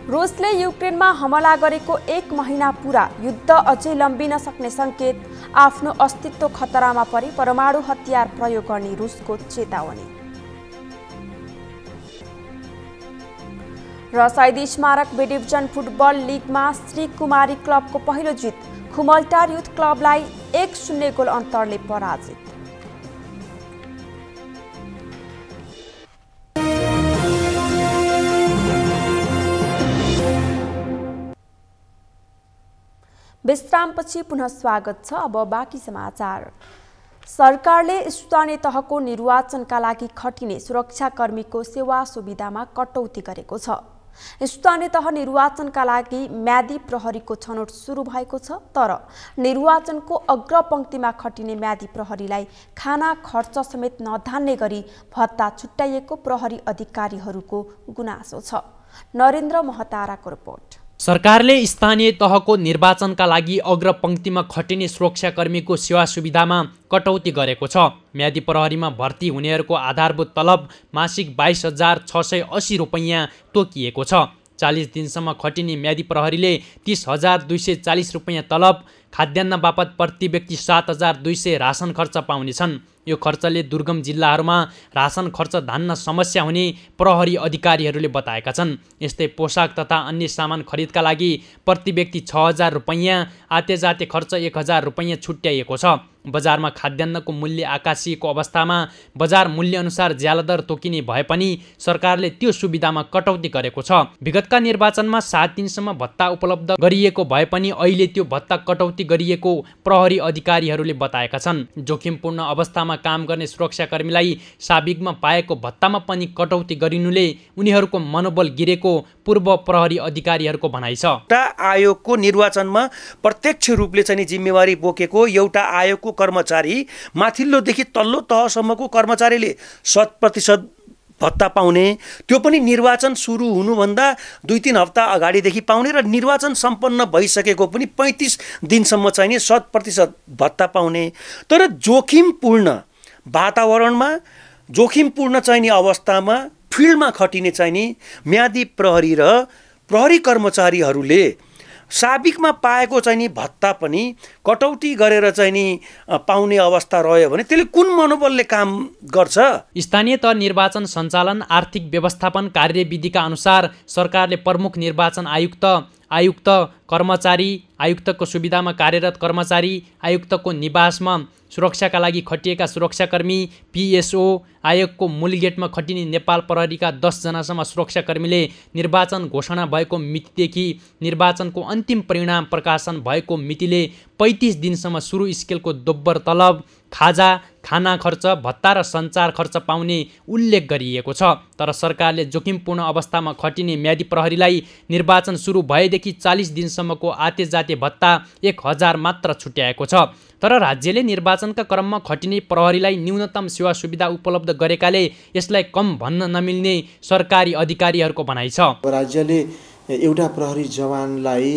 रुसले युक्रेनमा हमला गरेको 1 महिना पूरा, युद्ध अझै लम्बिन सक्ने संकेत, आफ्नो अस्तित्व खतरामा परी परमाणु हतियार प्रयोग गर्ने रुसको चेतावनी। र शहीद स्मारक बी डिभिजन फुटबल लिगमा श्री कुमारी क्लबको पहिलो जित, खुमलटार युथ क्लबलाई 1-0 गोल अन्तरले पराजित। विश्रामपछि पुनः स्वागत छ। अब बाँकी समाचार। सरकारले स्थानीय तहको निर्वाचनका लागि खटिने सुरक्षाकर्मीको सेवा सुविधामा कटौती गरेको छ। स्थानीय तह निर्वाचनका लागि म्यादी प्रहरीको छनौट सुरु भएको छ, तर निर्वाचनको अग्रपंक्तिमा खटिने म्यादी प्रहरीलाई खाना खर्च समेत नधान्ने गरी भत्ता छुट्याइएको प्रहरी अधिकारीहरूको गुनासो छ। नरेन्द्र महताराको रिपोर्ट। सरकारले स्थानीय तहको निर्वाचनका लागि अग्रपंक्तिमा खटिने सुरक्षाकर्मीको सेवा सुविधामा कटौती गरेको छ। म्यादी प्रहरीमा भर्ती हुनेहरूको आधारभूत तलब मासिक 22,680 रुपैयाँ तोकिएको छ। 40 दिनसम्म खटिने म्यादी प्रहरीले 30,240 रुपैयाँ तलब, खाद्यान्न बापत प्रति व्यक्ति 7,200 रासन खर्च पाउनेछन्। यो खर्चले दुर्गम जिल्लाहरूमा रासन खर्च धान्न समस्या हुने प्रहरी अधिकारीहरूले बताएका छन्। यस्तै पोसाक तथा अन्य सामान खरिदका लागि प्रति व्यक्ति 6,000 रुपैयाँ, आते जाते खर्च 1,000 रुपैयाँ छुट्याइएको छ। बजारमा खाद्यान्नको मूल्य आकाशिएको अवस्थामा बजार मूल्यअनुसार ज्यालादर तोकिने भए पनि सरकारले त्यो सुविधामा कटौती गरेको छ। विगतका निर्वाचनमा 7 दिनसम्म भत्ता उपलब्ध गरिएको भए पनि अहिले त्यो भत्ता कटौती गरिएको प्रहरी अधिकारीहरूले बताएका छन्। जोखिमपूर्ण अवस्थामा काम गर्ने सुरक्षाकर्मीलाई साबिकमा पाएको भत्तामा पनि कटौती गरिनुले उनीहरूको मनोबल गिरेको पूर्व प्रहरी अधिकारीहरूको भनाइ छ। एउटा आयोगको निर्वाचनमा प्रत्यक्ष रूपले चाहिँ जिम्मेवारी बोकेको एउटा आयोगको कर्मचारी माथिल्लोदेखि तल्लो तहसम्मको कर्मचारीले 100% भत्ता पाउने, त्यो पनि निर्वाचन सुरु हुनुभन्दा 2-3 हप्ता अगाडिदेखि पाउने र निर्वाचन सम्पन्न भइसकेको पनि 35 दिनसम्म चाहिँ 100% भत्ता पाउने। तर जोखिमपूर्ण वातावरणमा, जोखिमपूर्ण चाहिने अवस्थामा फिल्डमा खटिने चाहिने म्यादी प्रहरी र प्रहरी कर्मचारीहरूले साबिकमा पाएको चाहिँ नि भत्ता पनि कटौती गरेर चाहिँ नि पाउने अवस्था रह्यो भने त्यसले कुन मनोबलले काम गर्छ? स्थानीय तह निर्वाचन सञ्चालन आर्थिक व्यवस्थापन कार्यविधिका अनुसार सरकारले प्रमुख निर्वाचन आयुक्त कर्मचारी, आयुक्तको सुविधामा कार्यरत कर्मचारी, आयुक्तको निवासमा सुरक्षाका लागि खटिएका सुरक्षाकर्मी, PSO, आयोगको मूल गेटमा खटिने नेपाल प्रहरीका 10 जनासम्म सुरक्षाकर्मीले निर्वाचन घोषणा भएको मितिदेखि निर्वाचनको अन्तिम परिणाम प्रकाशन भएको मितिले 35 दिनसम्म सुरु स्केलको दोब्बर तलब, खाजा, खाना खर्च, भत्ता र सञ्चार खर्च पाउने उल्लेख गरिएको छ। तर सरकारले जोखिमपूर्ण अवस्थामा खटिने म्यादी प्रहरीलाई निर्वाचन सुरु भएदेखि 40 दिनसम्मको आतेजाते भत्ता 1000 मात्र छुट्याएको छ। तर राज्यले निर्वाचनका क्रममा खटिने प्रहरीलाई न्यूनतम सेवा सुविधा उपलब्ध गरेकाले यसलाई कम भन्न नमिल्ने सरकारी अधिकारीहरूको भनाइ छ। राज्यले एउटा प्रहरी जवानलाई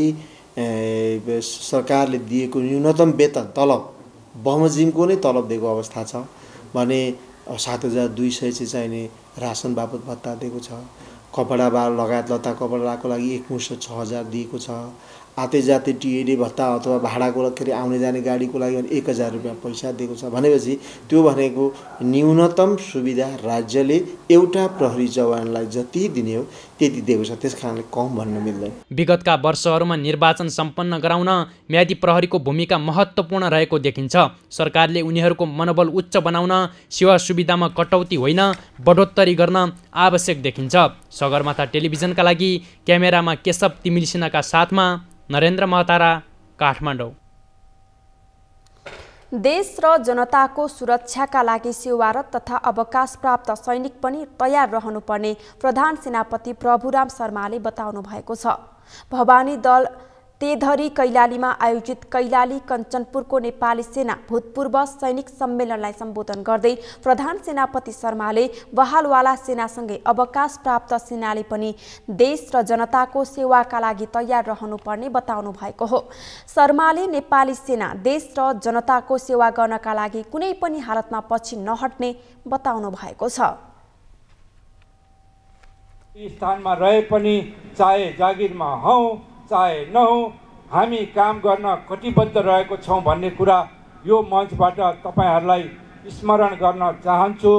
सरकारले दिएको न्यूनतम वेतन तलब बमोजिमको नै तलब दिएको अवस्था छ भने 7200 चाहिने रासन बापत भत्ता दिएको छ। कपडा लगायत लत्ता कपडाको लागि एकमुष्ट 6000 दिएको छ। आते जाते टिएडी भत्ता अथवा भाडाको के अरे आउने जाने गाडीको लागि 1000 रुपियाँ पैसा दिएको छ भनेपछि त्यो भनेको न्यूनतम सुविधा राज्यले एउटा प्रहरी जवानलाई जति दिने हो त्यति दिएको छ। त्यसकारणले कम भन्न मिल्दैन। विगतका वर्षहरूमा निर्वाचन सम्पन्न गराउन म्यादी प्रहरीको भूमिका महत्त्वपूर्ण रहेको देखिन्छ। सरकारले उनीहरूको मनोबल उच्च बनाउन सेवा सुविधामा कटौती होइन बढोत्तरी गर्न आवश्यक देखिन्छ। सगरमाथा टेलिभिजनका लागि क्यामेरामा केशव तिमिलसिनाका साथमा नरेन्द्र महतारा, काठमाडौँ। देश र जनताको सुरक्षाका लागि सेवारत तथा अवकाश प्राप्त सैनिक पनि तयार रहनुपर्ने प्रधान सेनापति प्रभुराम शर्माले बताउनु भएको छ। भवानी दल तेधरी कैलालीमा आयोजित कैलाली कञ्चनपुरको नेपाली सेना भूतपूर्व सैनिक सम्मेलनलाई सम्बोधन गर्दै प्रधान सेनापति शर्माले बहालवाला सेनासँगै अवकाश प्राप्त सेनाले पनि देश र जनताको सेवाका लागि तयार रहनुपर्ने बताउनु भएको हो। शर्माले नेपाली सेना देश र जनताको सेवा गर्नका लागि कुनै पनि हालतमा पछि नहट्ने बताउनु भएको छ। स्थानमा रहे पनि चाहे जागिरमा हौं चाहे नहौं हामी काम गर्न कटिबद्ध रहेको छौं भन्ने कुरा यो मञ्चबाट तपाईहरुलाई स्मरण गर्न चाहन्छु।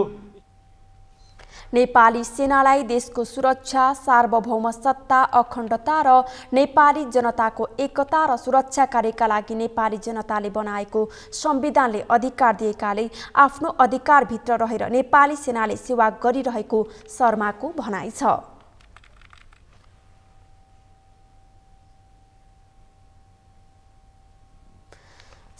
नेपाली सेनालाई देशको सुरक्षा, सार्वभौम सत्ता, अखण्डता र नेपाली जनताको एकता र सुरक्षा कार्यका लागि नेपाली जनताले बनाएको संविधानले अधिकार दिएकाले आफ्नो अधिकारभित्र रहेर नेपाली सेनाले सेवा गरिरहेको शर्माको भनाइ छ।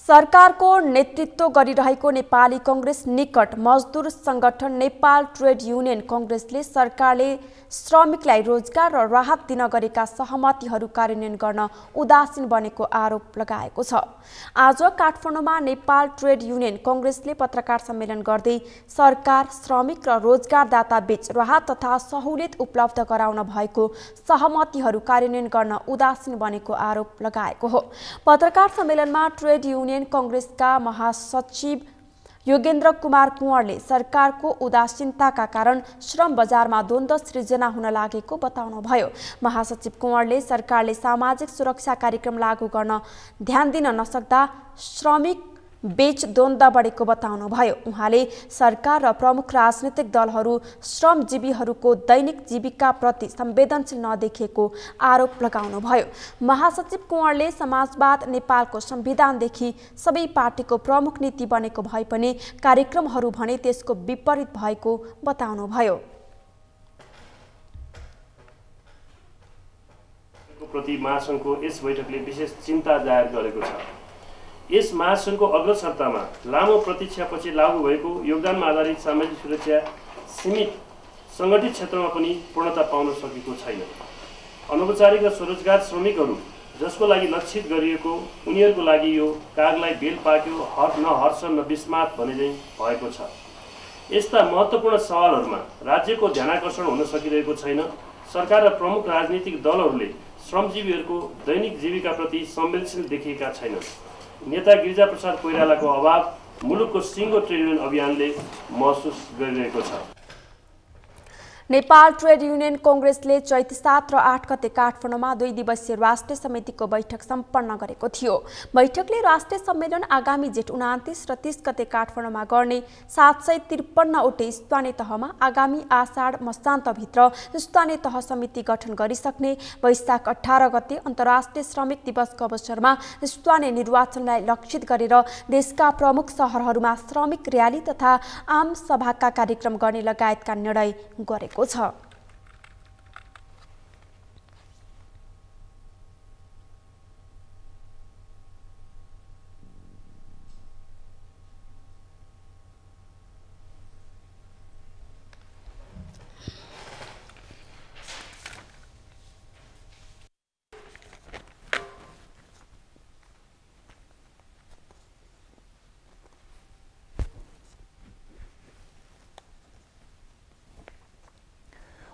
सरकारको नेतृत्व गरिरहेको नेपाली कांग्रेस निकट मजदुर संगठन नेपाल ट्रेड युनियन कांग्रेसले सरकारले श्रमिकलाई रोजगार र राहत दिन गरेका सहमतिहरू कार्यान्वयन गर्न उदासीन बनेको आरोप लगाएको छ। आज काठमाडौँमा नेपाल ट्रेड युनियन कांग्रेसले पत्रकार सम्मेलन गर्दै सरकार श्रमिक र रोजगारदाता बीच राहत तथा सहुलियत उपलब्ध गराउन भएको सहमतिहरू कार्यान्वयन गर्न उदासीन बनेको आरोप लगाएको हो। पत्रकार सम्मेलनमा ट्रेड युनियन कांग्रेसका महासचिव योगेन्द्र कुमार कुँवरले सरकारको उदासीनताका कारण श्रम बजारमा द्वन्द्व सृजना हुन लागेको बताउनुभयो। महासचिव कुँवरले सरकारले सामाजिक सुरक्षा कार्यक्रम लागू गर्न ध्यान दिन नसक्दा श्रमिक बीच द्वन्द्व बढेको बताउनुभयो। उहाँले सरकार र प्रमुख राजनीतिक दलहरू श्रमजीवीहरूको दैनिक जीविका प्रति संवेदनशील नदेखिएको आरोप लगाउनुभयो। महासचिव कुँवरले समाजवाद नेपालको संविधानदेखि सबै पार्टीको प्रमुख नीति बनेको भए पनि कार्यक्रमहरू भने त्यसको विपरीत भएको बताउनुभयो। प्रति महासंघको यस बैठकले विशेष चिन्ता जाहेर गरेको छ। यस महासंघको अग्रसरतामा लामो प्रतीक्षापछि लागू भएको योगदानमा आधारित सामाजिक सुरक्षा सीमित संगठित क्षेत्रमा पनि पूर्णता पाउन सकेको छैन। अनौपचारिक र स्वरोजगार श्रमिकहरू जसको लागि लक्षित गरिएको उनीहरूको लागि यो कागलाई बेल पाक्यो न हर्ष न विस्मात भने चाहिँ भएको छ। यस्ता महत्त्वपूर्ण सवालहरूमा राज्यको ध्यानाकर्षण हुन सकिरहेको छैन। सरकार र प्रमुख राजनीतिक दलहरूले श्रमजीवीहरूको दैनिक जीविकाप्रति संवेदनशील देखिएका छैनन्। नेता गिरिजा प्रसाद कोइरालाको अभाव मुलुकको सिङ्गो ट्रेड युनियन अभियानले महसुस गरिरहेको छ। नेपाल ट्रेड युनियन कांग्रेसले चैत 7 र 8 गते काठमाडौँमा 2 दिवसीय राष्ट्रिय समितिको बैठक सम्पन्न गरेको थियो। बैठकले राष्ट्रिय सम्मेलन आगामी जेठ 29 र 30 गते काठमाडौँमा गर्ने 753 वटै स्थानीय तहमा आगामी आषाढ मसान्तभित्र स्थानीय तह समिति गठन गरिसक्ने, वैशाख 18 गते अन्तर्राष्ट्रिय श्रमिक दिवसको अवसरमा स्थानीय निर्वाचनलाई लक्षित गरेर देशका प्रमुख शहरहरूमा श्रमिक र्याली तथा आम सभाका कार्यक्रम गर्ने लगायतका निर्णय गरेको छ।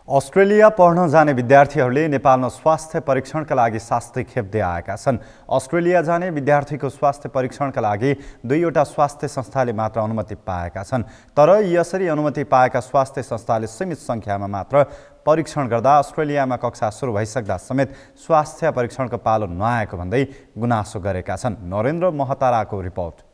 अस्ट्रेलिया पढ्न जाने विद्यार्थीहरूले नेपालमा स्वास्थ्य परीक्षणका लागि शास्ति खेप्दै आएका छन्। अस्ट्रेलिया जाने विद्यार्थीको स्वास्थ्य परीक्षणका लागि 2वटा स्वास्थ्य संस्थाले मात्र अनुमति पाएका छन्। तर यसरी अनुमति पाएका स्वास्थ्य संस्थाले सीमित संख्यामा मात्र परीक्षण गर्दा अस्ट्रेलियामा कक्षा सुरु भइसक्दा समेत स्वास्थ्य परीक्षणको पालो नआएको भन्दै गुनासो गरेका छन्। नरेन्द्र महताराको रिपोर्ट।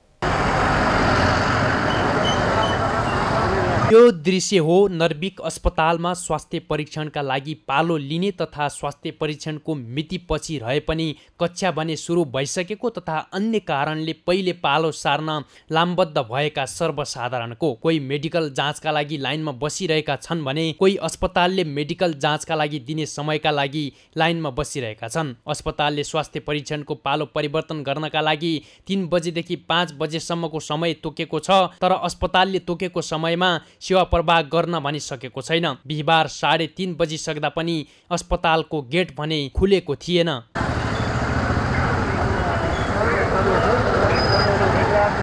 यो दृश्य हो नर्विक अस्पतालमा स्वास्थ्य परीक्षणका लागि पालो लिने तथा स्वास्थ्य परीक्षणको मिति पछि रहे पनि कक्षा भने सुरु भइसकेको तथा अन्य कारणले पहिले पालो सार्न लामबद्ध भएका सर्वसाधारणको। कोही मेडिकल जाँचका लागि लाइनमा बसिरहेका छन् भने कोही अस्पतालले मेडिकल जाँचका लागि दिने समयका लागि लाइनमा बसिरहेका छन्। अस्पतालले स्वास्थ्य परीक्षणको पालो परिवर्तन गर्नका लागि 3 बजेदेखि 5 बजेसम्मको समय तोकेको छ, तर अस्पतालले तोकेको समयमा सेवा प्रवाह गर्न भनिसकेको छैन। बिहिबार 3:30 बजिसक्दा पनि अस्पतालको गेट भने खुलेको थिएन।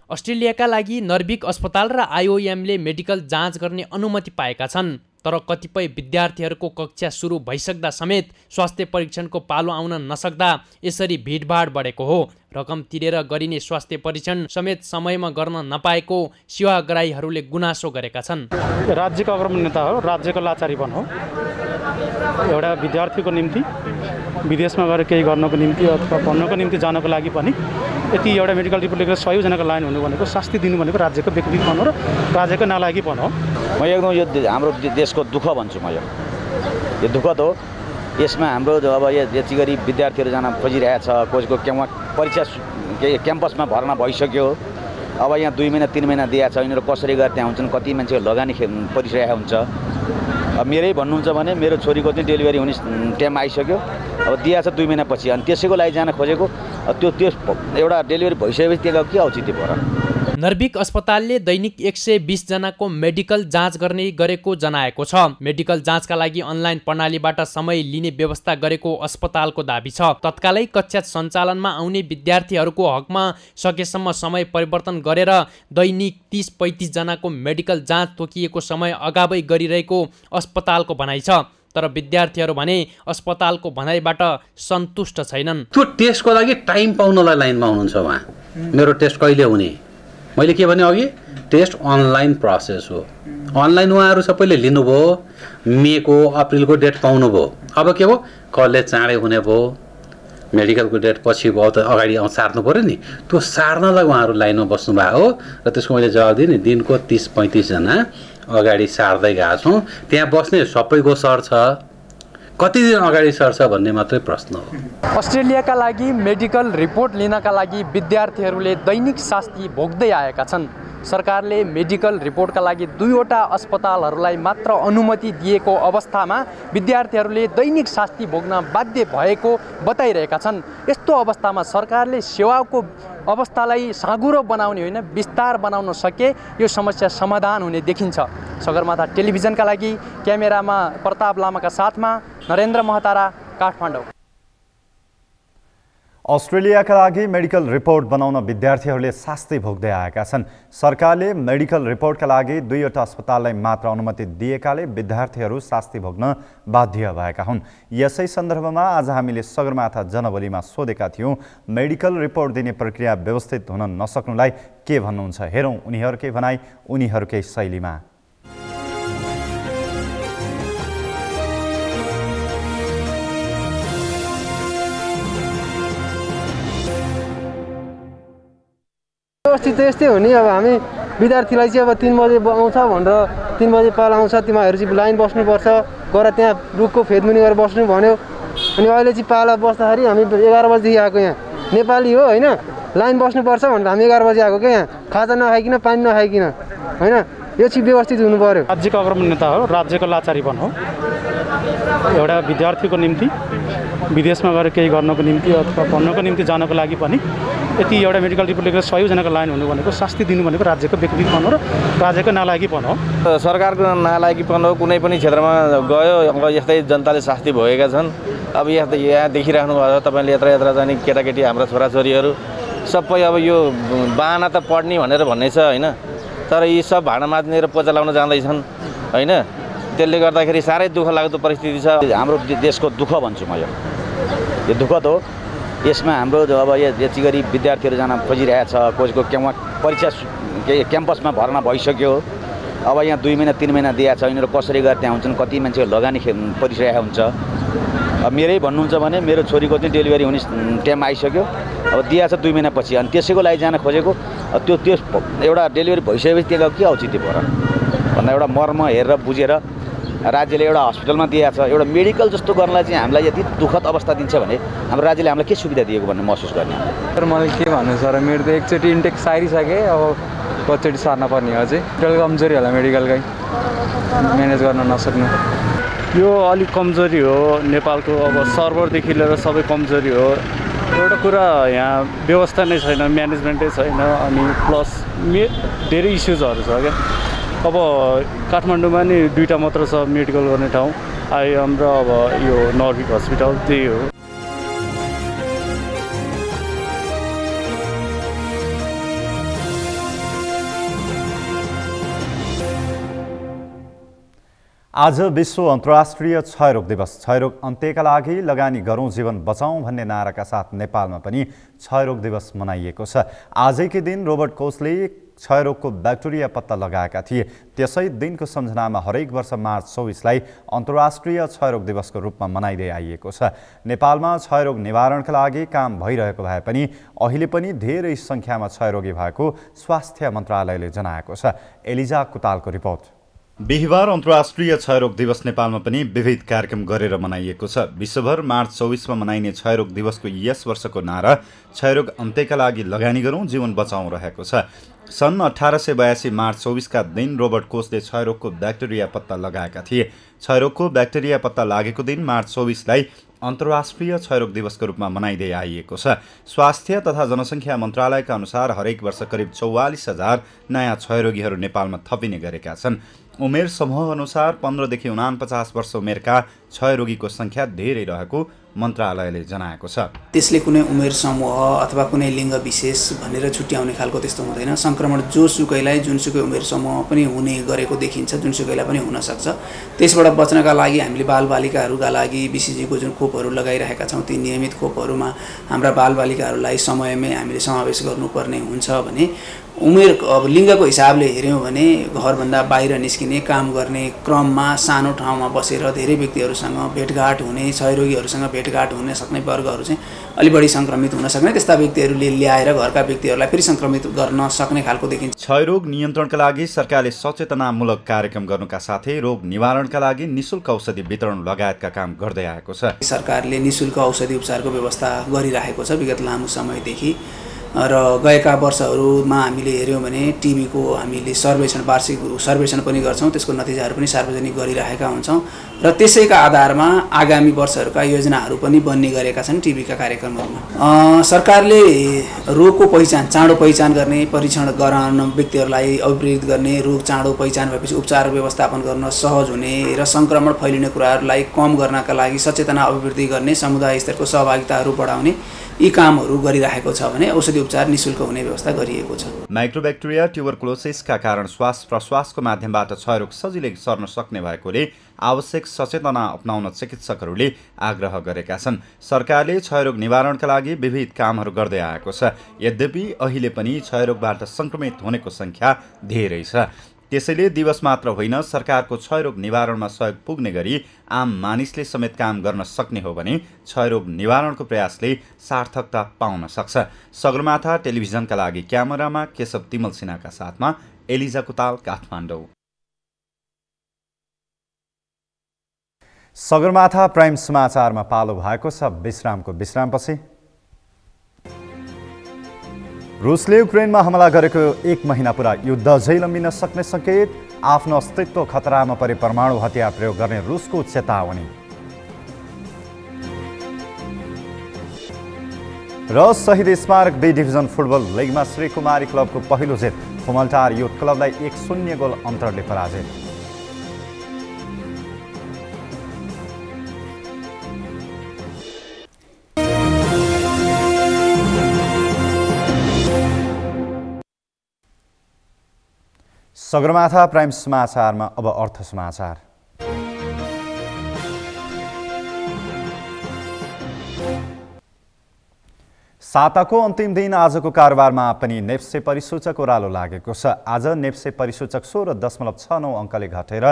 अस्ट्रेलियाका लागि नर्विक अस्पताल र आइओएमले मेडिकल जाँच गर्ने अनुमति पाएका छन्, तर कतिपय विद्यार्थीहरूको कक्षा सुरु भइसक्दा समेत स्वास्थ्य परीक्षणको पालो आउन नसक्दा यसरी भिडभाड बढेको हो। रकम तिरेर गरिने स्वास्थ्य परीक्षण समेत समयमा गर्न नपाएको सेवाग्राहीहरूले गुनासो गरेका छन्। राज्यको अग्रगण्यता हो, राज्यको लाचारीपन हो। एउटा विद्यार्थीको निम्ति विदेशमा गएर केही गर्नको निम्ति अथवा पढ्नको निम्ति जानको लागि पनि यति एउटा मेडिकल रिपोर्ट लिएर 100 जनाको लाइन हुनु भनेको शास्ति दिनु भनेको राज्यको व्यक्तिगतपन हो र राज्यको नालायकीपन हो। म एकदम यो हाम्रो देशको दुःख भन्छु। म यो दुःख त हो। यसमा हाम्रो अब यति गरी विद्यार्थीहरू जान खोजिरहेछ, कोचको परीक्षा क्याम्पसमा भर्ना भइसक्यो। अब यहाँ 2 महिना 3 महिना दिएको छ, यिनीहरू कसरी गएर त्यहाँ हुन्छन्, कति मान्छे लगानी परिरहेको हुन्छ। अब मेरै भन्नुहुन्छ भने मेरो छोरीको चाहिँ डेलिभरी हुने टाइम आइसक्यो, अब दिएको छ 2 महिनापछि, अनि त्यसैको लागि जान खोजेको। त्यो एउटा डेलिभरी भइसकेपछि त्यसको के औचित्य भयो र? नर्विक अस्पतालले दैनिक 120 जनाको मेडिकल जाँच गर्ने गरेको जनाएको छ। मेडिकल जाँचका लागि अनलाइन प्रणालीबाट समय लिने व्यवस्था गरेको अस्पतालको दाबी छ। तत्कालै कक्षा सञ्चालनमा आउने विद्यार्थीहरूको हकमा सकेसम्म समय परिवर्तन गरेर दैनिक 30-35 जनाको मेडिकल जाँच तोकिएको समय अगावै गरिरहेको अस्पतालको भनाइ छ। तर विद्यार्थीहरू भने अस्पतालको भनाइबाट सन्तुष्ट छैनन्। त्यो टेस्टको लागि टाइम पाउनलाई लाइनमा हुनुहुन्छ उहाँ। मेरो टेस्ट कहिले हुने? मैले के भने अघि, टेस्ट अनलाइन प्रोसेस हो। अनलाइन उहाँहरू सबैले लिनुभयो, मेको अप्रिलको डेट पाउनुभयो। अब के भयो, कलेज चाँडै हुने भयो, मेडिकलको डेट पछि भयो त अगाडि सार्नु पऱ्यो नि। त्यो सार्नलाई उहाँहरू लाइनमा बस्नु भएको हो र त्यसको मैले जवाब दिएँ नि। दिनको 30-35 जना अगाडि सार्दै गएको छौँ। त्यहाँ बस्ने सबैको सर छ, कति दिन अगाडि सर्छ भन्ने मात्रै प्रश्न हो। अस्ट्रेलियाका लागि मेडिकल रिपोर्ट लिनका लागि विद्यार्थीहरूले दैनिक शास्ति भोग्दै आएका छन्। सरकारले मेडिकल रिपोर्टका लागि 2वटा अस्पतालहरूलाई मात्र अनुमति दिएको अवस्थामा विद्यार्थीहरूले दैनिक शास्ति भोग्न बाध्य भएको बताइरहेका छन्। यस्तो अवस्थामा सरकारले सेवाको अवस्थालाई साँघुरो बनाउने होइन, विस्तार बनाउन सके यो समस्या समाधान हुने देखिन्छ। सगरमाथा टेलिभिजनका लागि क्यामेरामा प्रताप लामाका साथमा नरेन्द्र महतारा, काठमाडौँ। अस्ट्रेलियाका लागि मेडिकल रिपोर्ट बनाउन विद्यार्थीहरूले शास्ति भोग्दै आएका छन्। सरकारले मेडिकल रिपोर्टका लागि 2वटा अस्पताललाई मात्र अनुमति दिएकाले विद्यार्थीहरू शास्ति भोग्न बाध्य भएका हुन्। यसै सन्दर्भमा आज हामीले सगरमाथा जनबोलीमा सोधेका थियौँ, मेडिकल रिपोर्ट दिने प्रक्रिया व्यवस्थित हुन नसक्नुलाई के भन्नुहुन्छ? हेरौँ उनीहरूकै भनाइ उनीहरूकै शैलीमा। व्यवस्थित त यस्तै हो नि। अब हामी विद्यार्थीलाई चाहिँ अब 3 बजे आउँछ भनेर 3 बजे पाल आउँछ, तिमीहरू चाहिँ लाइन बस्नुपर्छ, गएर त्यहाँ रुखको फेदमुनि गएर बस्नु भन्यो। अनि अहिले चाहिँ पाला बस्दाखेरि हामी 11 बजेदेखि आएको यहाँ, नेपाली हो होइन, लाइन बस्नुपर्छ भनेर हामी 11 बजे आएको क्या यहाँ, खाजा नखाइकन पानी नखाइकन होइन। यो चाहिँ व्यवस्थित हुनु पर्यो। राज्यको अग्रमण्यता हो, राज्यको लाचारीपन हो। एउटा विद्यार्थीको निम्ति विदेशमा गएर केही गर्नको निम्ति अथवा पढ्नको निम्ति जानको लागि पनि यति एउटा मेडिकल रिपोर्ट लेखेर 100 जनाको लाइन हुनु भनेको, शास्ति दिनु भनेको राज्यको व्यक्तिगतपन हो र राज्यको नालायकीपन हो। सरकारको नालायकीपन हो। कुनै पनि क्षेत्रमा गयो अब यस्तै जनताले शास्ति भोगेका छन्। अब यहाँ देखिराख्नु भएको छ तपाईँले यत्र यत्र जाने केटाकेटी हाम्रा छोराछोरीहरू सबै अब यो बाहना त पढ्ने भनेर भन्ने छ होइन, तर यी सब भाँडा माझ्ने र पोचा लाउन जाँदैछन् होइन। त्यसले गर्दाखेरि साह्रै दुःख लाग्दो परिस्थिति छ। हाम्रो देशको दुःख भन्छु म यो दुःख त हो। यसमा हाम्रो अब यति गरी विद्यार्थीहरू जान खोजिरहेछ, कसको परीक्षा क्याम्पसमा भर्ना भइसक्यो, अब यहाँ 2 महिना 3 महिना दिएको छ, यिनीहरू कसरी गरेर त्यहाँ हुन्छन्, कति मान्छेको लगानी परिरहेको हुन्छ। अब मेरै भन्नुहुन्छ भने मेरो छोरीको चाहिँ डेलिभरी हुने टाइम आइसक्यो, अब दिएको छ 2 महिनापछि, अनि त्यसैको लागि जान खोजेको। त्यो एउटा डेलिभरी भइसकेपछि त्यसको के औचित्य भयो र भन्दा एउटा मर्म हेरेर बुझेर राज्यले एउटा हस्पिटलमा दिएको छ, एउटा मेडिकल जस्तो गर्नलाई चाहिँ हामीलाई यति दुःखद अवस्था दिन्छ भने हाम्रो राज्यले हामीलाई के सुविधा दिएको भन्ने महसुस गर्ने। तर मलाई के भन्नु सर, मेरो त एकचोटि इन्टेक सारिसकेँ, अब कतिचोटि सार्न पर्ने अझै। मेडिकल कमजोरी होला, मेडिकलकै म्यानेज गर्न नसक्नु, यो अलिक कमजोरी हो नेपालको। अब सर्भरदेखि लिएर सबै कमजोरी हो। एउटा कुरा यहाँ व्यवस्था नै छैन, म्यानेजमेन्टै छैन, अनि प्लस धेरै इस्युजहरू छ क्या। अब काठमाडौँमा नि 2टा मात्र छ मेडिकल गर्ने ठाउँ, आइएम र अब यो नर्भिक हस्पिटल, त्यही हो। आज विश्व अन्तर्राष्ट्रिय क्षयरोग दिवस। क्षयरोग अन्त्यका लागि लगानी गरौँ जीवन बचाउँ भन्ने नाराका साथ नेपालमा पनि क्षयरोग दिवस मनाइएको छ। आजकै दिन रोबर्ट कोचले क्षयरोगको ब्याक्टेरिया पत्ता लगाएका थिए। त्यसै दिनको सम्झनामा हरेक वर्ष मार्च 24लाई अन्तर्राष्ट्रिय क्षयरोग दिवसको रूपमा मनाइँदै आइएको छ। नेपालमा क्षयरोग निवारणका लागि काम भइरहेको भए पनि अहिले पनि धेरै सङ्ख्यामा क्षयरोगी भएको स्वास्थ्य मन्त्रालयले जनाएको छ। एलिजा कुतालको रिपोर्ट। बिहिबार अन्तर्राष्ट्रिय क्षयरोग दिवस नेपालमा पनि विविध कार्यक्रम गरेर मनाइएको छ। विश्वभर मार्च 24मा मनाइने क्षयरोग दिवसको यस वर्षको नारा क्षयरोग अन्त्यका लागि लगानी गरौँ जीवन बचाउँ रहेको छ। सन् 1882 मार्च 24का दिन रोबर्ट कोचले क्षयरोगको ब्याक्टेरिया पत्ता लगाएका थिए। क्षयरोगको ब्याक्टेरिया पत्ता लागेको दिन मार्च 24लाई अन्तर्राष्ट्रिय क्षयरोग दिवसको रूपमा मनाइँदै आइएको छ। स्वास्थ्य तथा जनसङ्ख्या मन्त्रालयका अनुसार हरेक वर्ष करिब 44,000 नयाँ क्षयरोगीहरू नेपालमा थपिने गरेका छन्। उमेर समूह अनुसार 15 देखि 49 वर्ष उमेरका क्षयरोगीको सङ्ख्या धेरै रहेको मन्त्रालयले जनाएको छ। त्यसले कुनै उमेर समूह अथवा कुनै लिङ्ग विशेष भनेर छुट्याउने खालको त्यस्तो हुँदैन। सङ्क्रमण जोसुकैलाई जुनसुकै उमेर समूह पनि हुने गरेको देखिन्छ, जुनसुकैलाई पनि हुनसक्छ। त्यसबाट बच्नका लागि हामीले बालबालिकाहरूका लागि बिसिजीको जुन खोपहरू लगाइरहेका छौँ, ती नियमित खोपहरूमा हाम्रा बालबालिकाहरूलाई समयमै हामीले समावेश गर्नुपर्ने हुन्छ भने उमेर अब लिङ्गको हिसाबले हेऱ्यौँ भने घरभन्दा बाहिर निस्किने, काम गर्ने क्रममा सानो ठाउँमा बसेर धेरै व्यक्तिहरूसँग भेटघाट हुने, क्षयरोगीहरूसँग भेटघाट हुन सक्ने वर्गहरू चाहिँ अलि बढी सङ्क्रमित हुन सक्ने, त्यस्ता व्यक्तिहरूले ल्याएर घरका व्यक्तिहरूलाई फेरि सङ्क्रमित गर्न सक्ने खालको देखिन्छ। क्षयरोग नियन्त्रणका लागि सरकारले सचेतनामूलक कार्यक्रम गर्नुका साथै रोग निवारणका लागि निःशुल्क औषधि वितरण लगायतका काम गर्दै आएको छ। सरकारले निःशुल्क औषधि उपचारको व्यवस्था गरिरहेको छ विगत लामो समयदेखि। र गएका वर्षहरूमा हामीले हेऱ्यौँ भने टिबीको हामीले वार्षिक सर्वेक्षण पनि गर्छौँ, त्यसको नतिजाहरू पनि सार्वजनिक गरिरहेका हुन्छौँ र त्यसैका आधारमा आगामी वर्षहरूका योजनाहरू पनि बन्ने गरेका छन् टिबीका कार्यक्रमहरूमा। सरकारले रोगको पहिचान, चाँडो पहिचान गर्ने, परीक्षण गराउन व्यक्तिहरूलाई अभिप्रेरित गर्ने, रोग चाँडो पहिचान भएपछि उपचार व्यवस्थापन गर्न सहज हुने र सङ्क्रमण फैलिने कुराहरूलाई कम गर्नका लागि सचेतना अभिवृद्धि गर्ने, समुदाय स्तरको सहभागिताहरू बढाउने यी कामहरू गरिरहेको छ भने औषधि उपचार निःशुल्क हुने व्यवस्था गरिएको छ। माइक्रोब्याक्टेरिया ट्युबरकुलोसिसका कारण श्वास प्रश्वासको माध्यमबाट क्षयरोग सजिलै सर्न सक्ने भएकोले आवश्यक सचेतना अपनाउन चिकित्सकहरूले आग्रह गरेका छन्। सरकारले क्षयरोग निवारणका लागि विविध कामहरू गर्दै आएको छ। यद्यपि अहिले पनि क्षयरोगबाट सङ्क्रमित हुनेको सङ्ख्या धेरै छ। त्यसैले दिवस मात्र होइन सरकारको क्षयरोग निवारणमा सहयोग पुग्ने गरी आम मानिसले समेत काम गर्न सक्ने हो भने क्षयरोग निवारणको प्रयासले सार्थकता पाउन सक्छ। सगरमाथा टेलिभिजनका लागि क्यामेरामा केशव तिमल सिन्हाका साथमा एलिजा कुताल, काठमाडौँ। सगरमाथा प्राइम समाचारमा पालो भएको छ विश्रामको विश्रामपछि। रुसले युक्रेनमा हमला गरेको 1 महिना पुरा युद्ध अझै लम्बिन सक्ने सङ्केत, आफ्नो अस्तित्व खतरामा परे परमाणु हतियार प्रयोग गर्ने रुसको चेतावनी र शहीद स्मारक बी डिभिजन फुटबल लिगमा श्रीकुमारी क्लबको पहिलो जित, खुमलटार युथ क्लबलाई 1-0 गोल अन्तरले पराजित। सगरमाथा प्राइम समाचारमा अब अर्थ समाचार। साताको अन्तिम दिन आजको कारोबारमा पनि नेप्से परिसूचक ओह्रालो लागेको छ। आज नेप्से परिसूचक 16.69 अङ्कले घटेर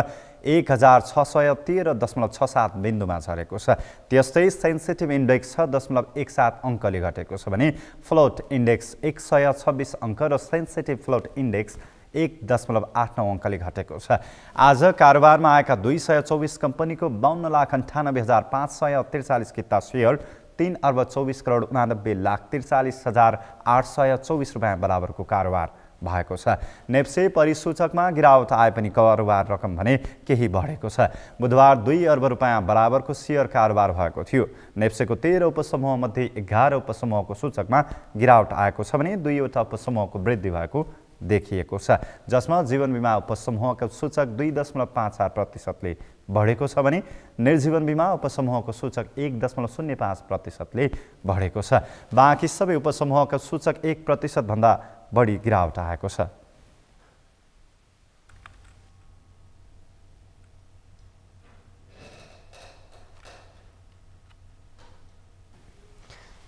1613.67 बिन्दुमा झरेको छ। त्यस्तै सेन्सिटिभ इन्डेक्स 6.17 अङ्कले घटेको छ भने फ्लोट इन्डेक्स 126 अङ्क र सेन्सिटिभ फ्लोट इन्डेक्स 1.89 अङ्कले घटेको छ। आज कारोबारमा आएका 224 कम्पनीको 52,98,543 किता सेयर 3,24,89,43,824 रुपियाँ बराबरको कारोबार भएको छ। नेप्से परिसूचकमा गिरावट आए पनि कारोबार रकम भने केही बढेको छ। बुधबार 2 अर्ब रुपियाँ बराबरको सेयर कारोबार भएको थियो। नेप्सेको 13 उपसमूहमध्ये 11 उपसमूहको सूचकमा गिरावट आएको छ भने 2वटा उपसमूहको वृद्धि भएको देखिएको छ, जसमा जीवन बिमा उपसमूहको सूचक 2.54%ले बढेको छ भने निर्जीवन बिमा उपसमूहको सूचक 1.05%ले बढेको छ। बाँकी सबै उपसमूहका सूचक 1% भन्दा बढी गिरावट आएको छ।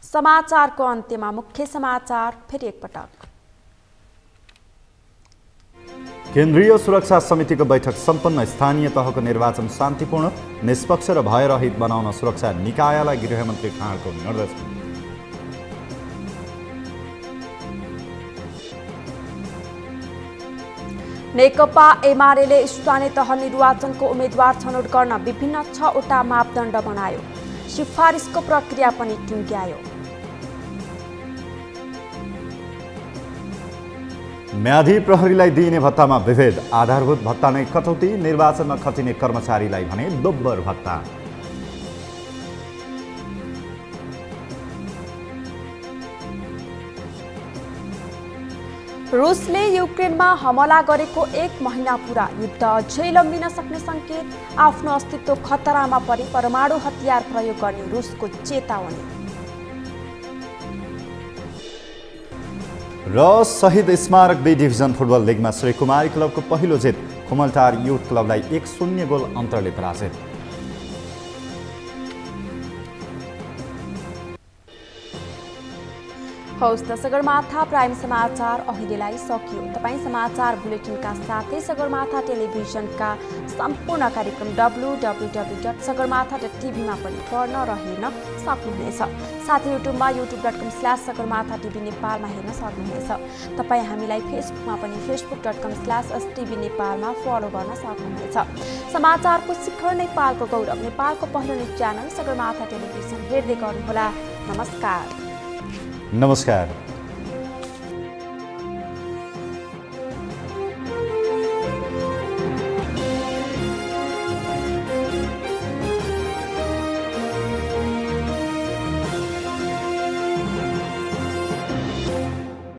समाचारको अन्त्यमा मुख्य समाचार फेरि एकपटक। केन्द्रीय सुरक्षा समितिको बैठक सम्पन्न, स्थानीय तहको निर्वाचन शान्तिपूर्ण, निष्पक्ष र भयरहित बनाउन सुरक्षा निकायलाई गृहमन्त्री खाँडको निर्देशन। नेकपा एमाले स्थानीय तह निर्वाचनको उम्मेद्वार छनौट गर्न विभिन्न 6वटा मापदण्ड बनायो। सिफारिसको प्रक्रिया पनि टुङ्ग्यायो। म्यादी प्रहरीलाई दिइने भत्तामा विभेद, आधारभूत भत्ता नै कटौती, निर्वाचनमा खटिने कर्मचारीलाई भने दोब्बर भत्ता। रुसले युक्रेनमा हमला गरेको 1 महिना पुरा युद्ध अझै लम्बिन सक्ने सङ्केत, आफ्नो अस्तित्व खतरामा परे परमाणु हतियार प्रयोग गर्ने रुसको चेतावनी र शहीद स्मारक बी डिभिजन फुटबल लिगमा श्रीकुमारी क्लबको पहिलो जित, खुमलटार युथ क्लबलाई 1-0 गोल अन्तरले पराजित। हौस् त सगरमाथा प्राइम समाचार अहिलेलाई सकियो। तपाईँ समाचार बुलेटिनका साथै सगरमाथा टेलिभिजनका सम्पूर्ण कार्यक्रम www.sagarmatha.tv मा पनि पढ्न र हेर्न सक्नुहुनेछ। साथै युट्युबमा youtube.com/sagarmatha TV नेपालमा हेर्न सक्नुहुनेछ। तपाईँ हामीलाई फेसबुकमा पनि facebook.com/stv नेपालमा फलो गर्न सक्नुहुनेछ। समाचारको शिखर नेपालको गौरव, नेपालको पहिलो न्युज च्यानल सगरमाथा टेलिभिजन हेर्दै गर्नुहोला। नमस्कार। नमस्कार।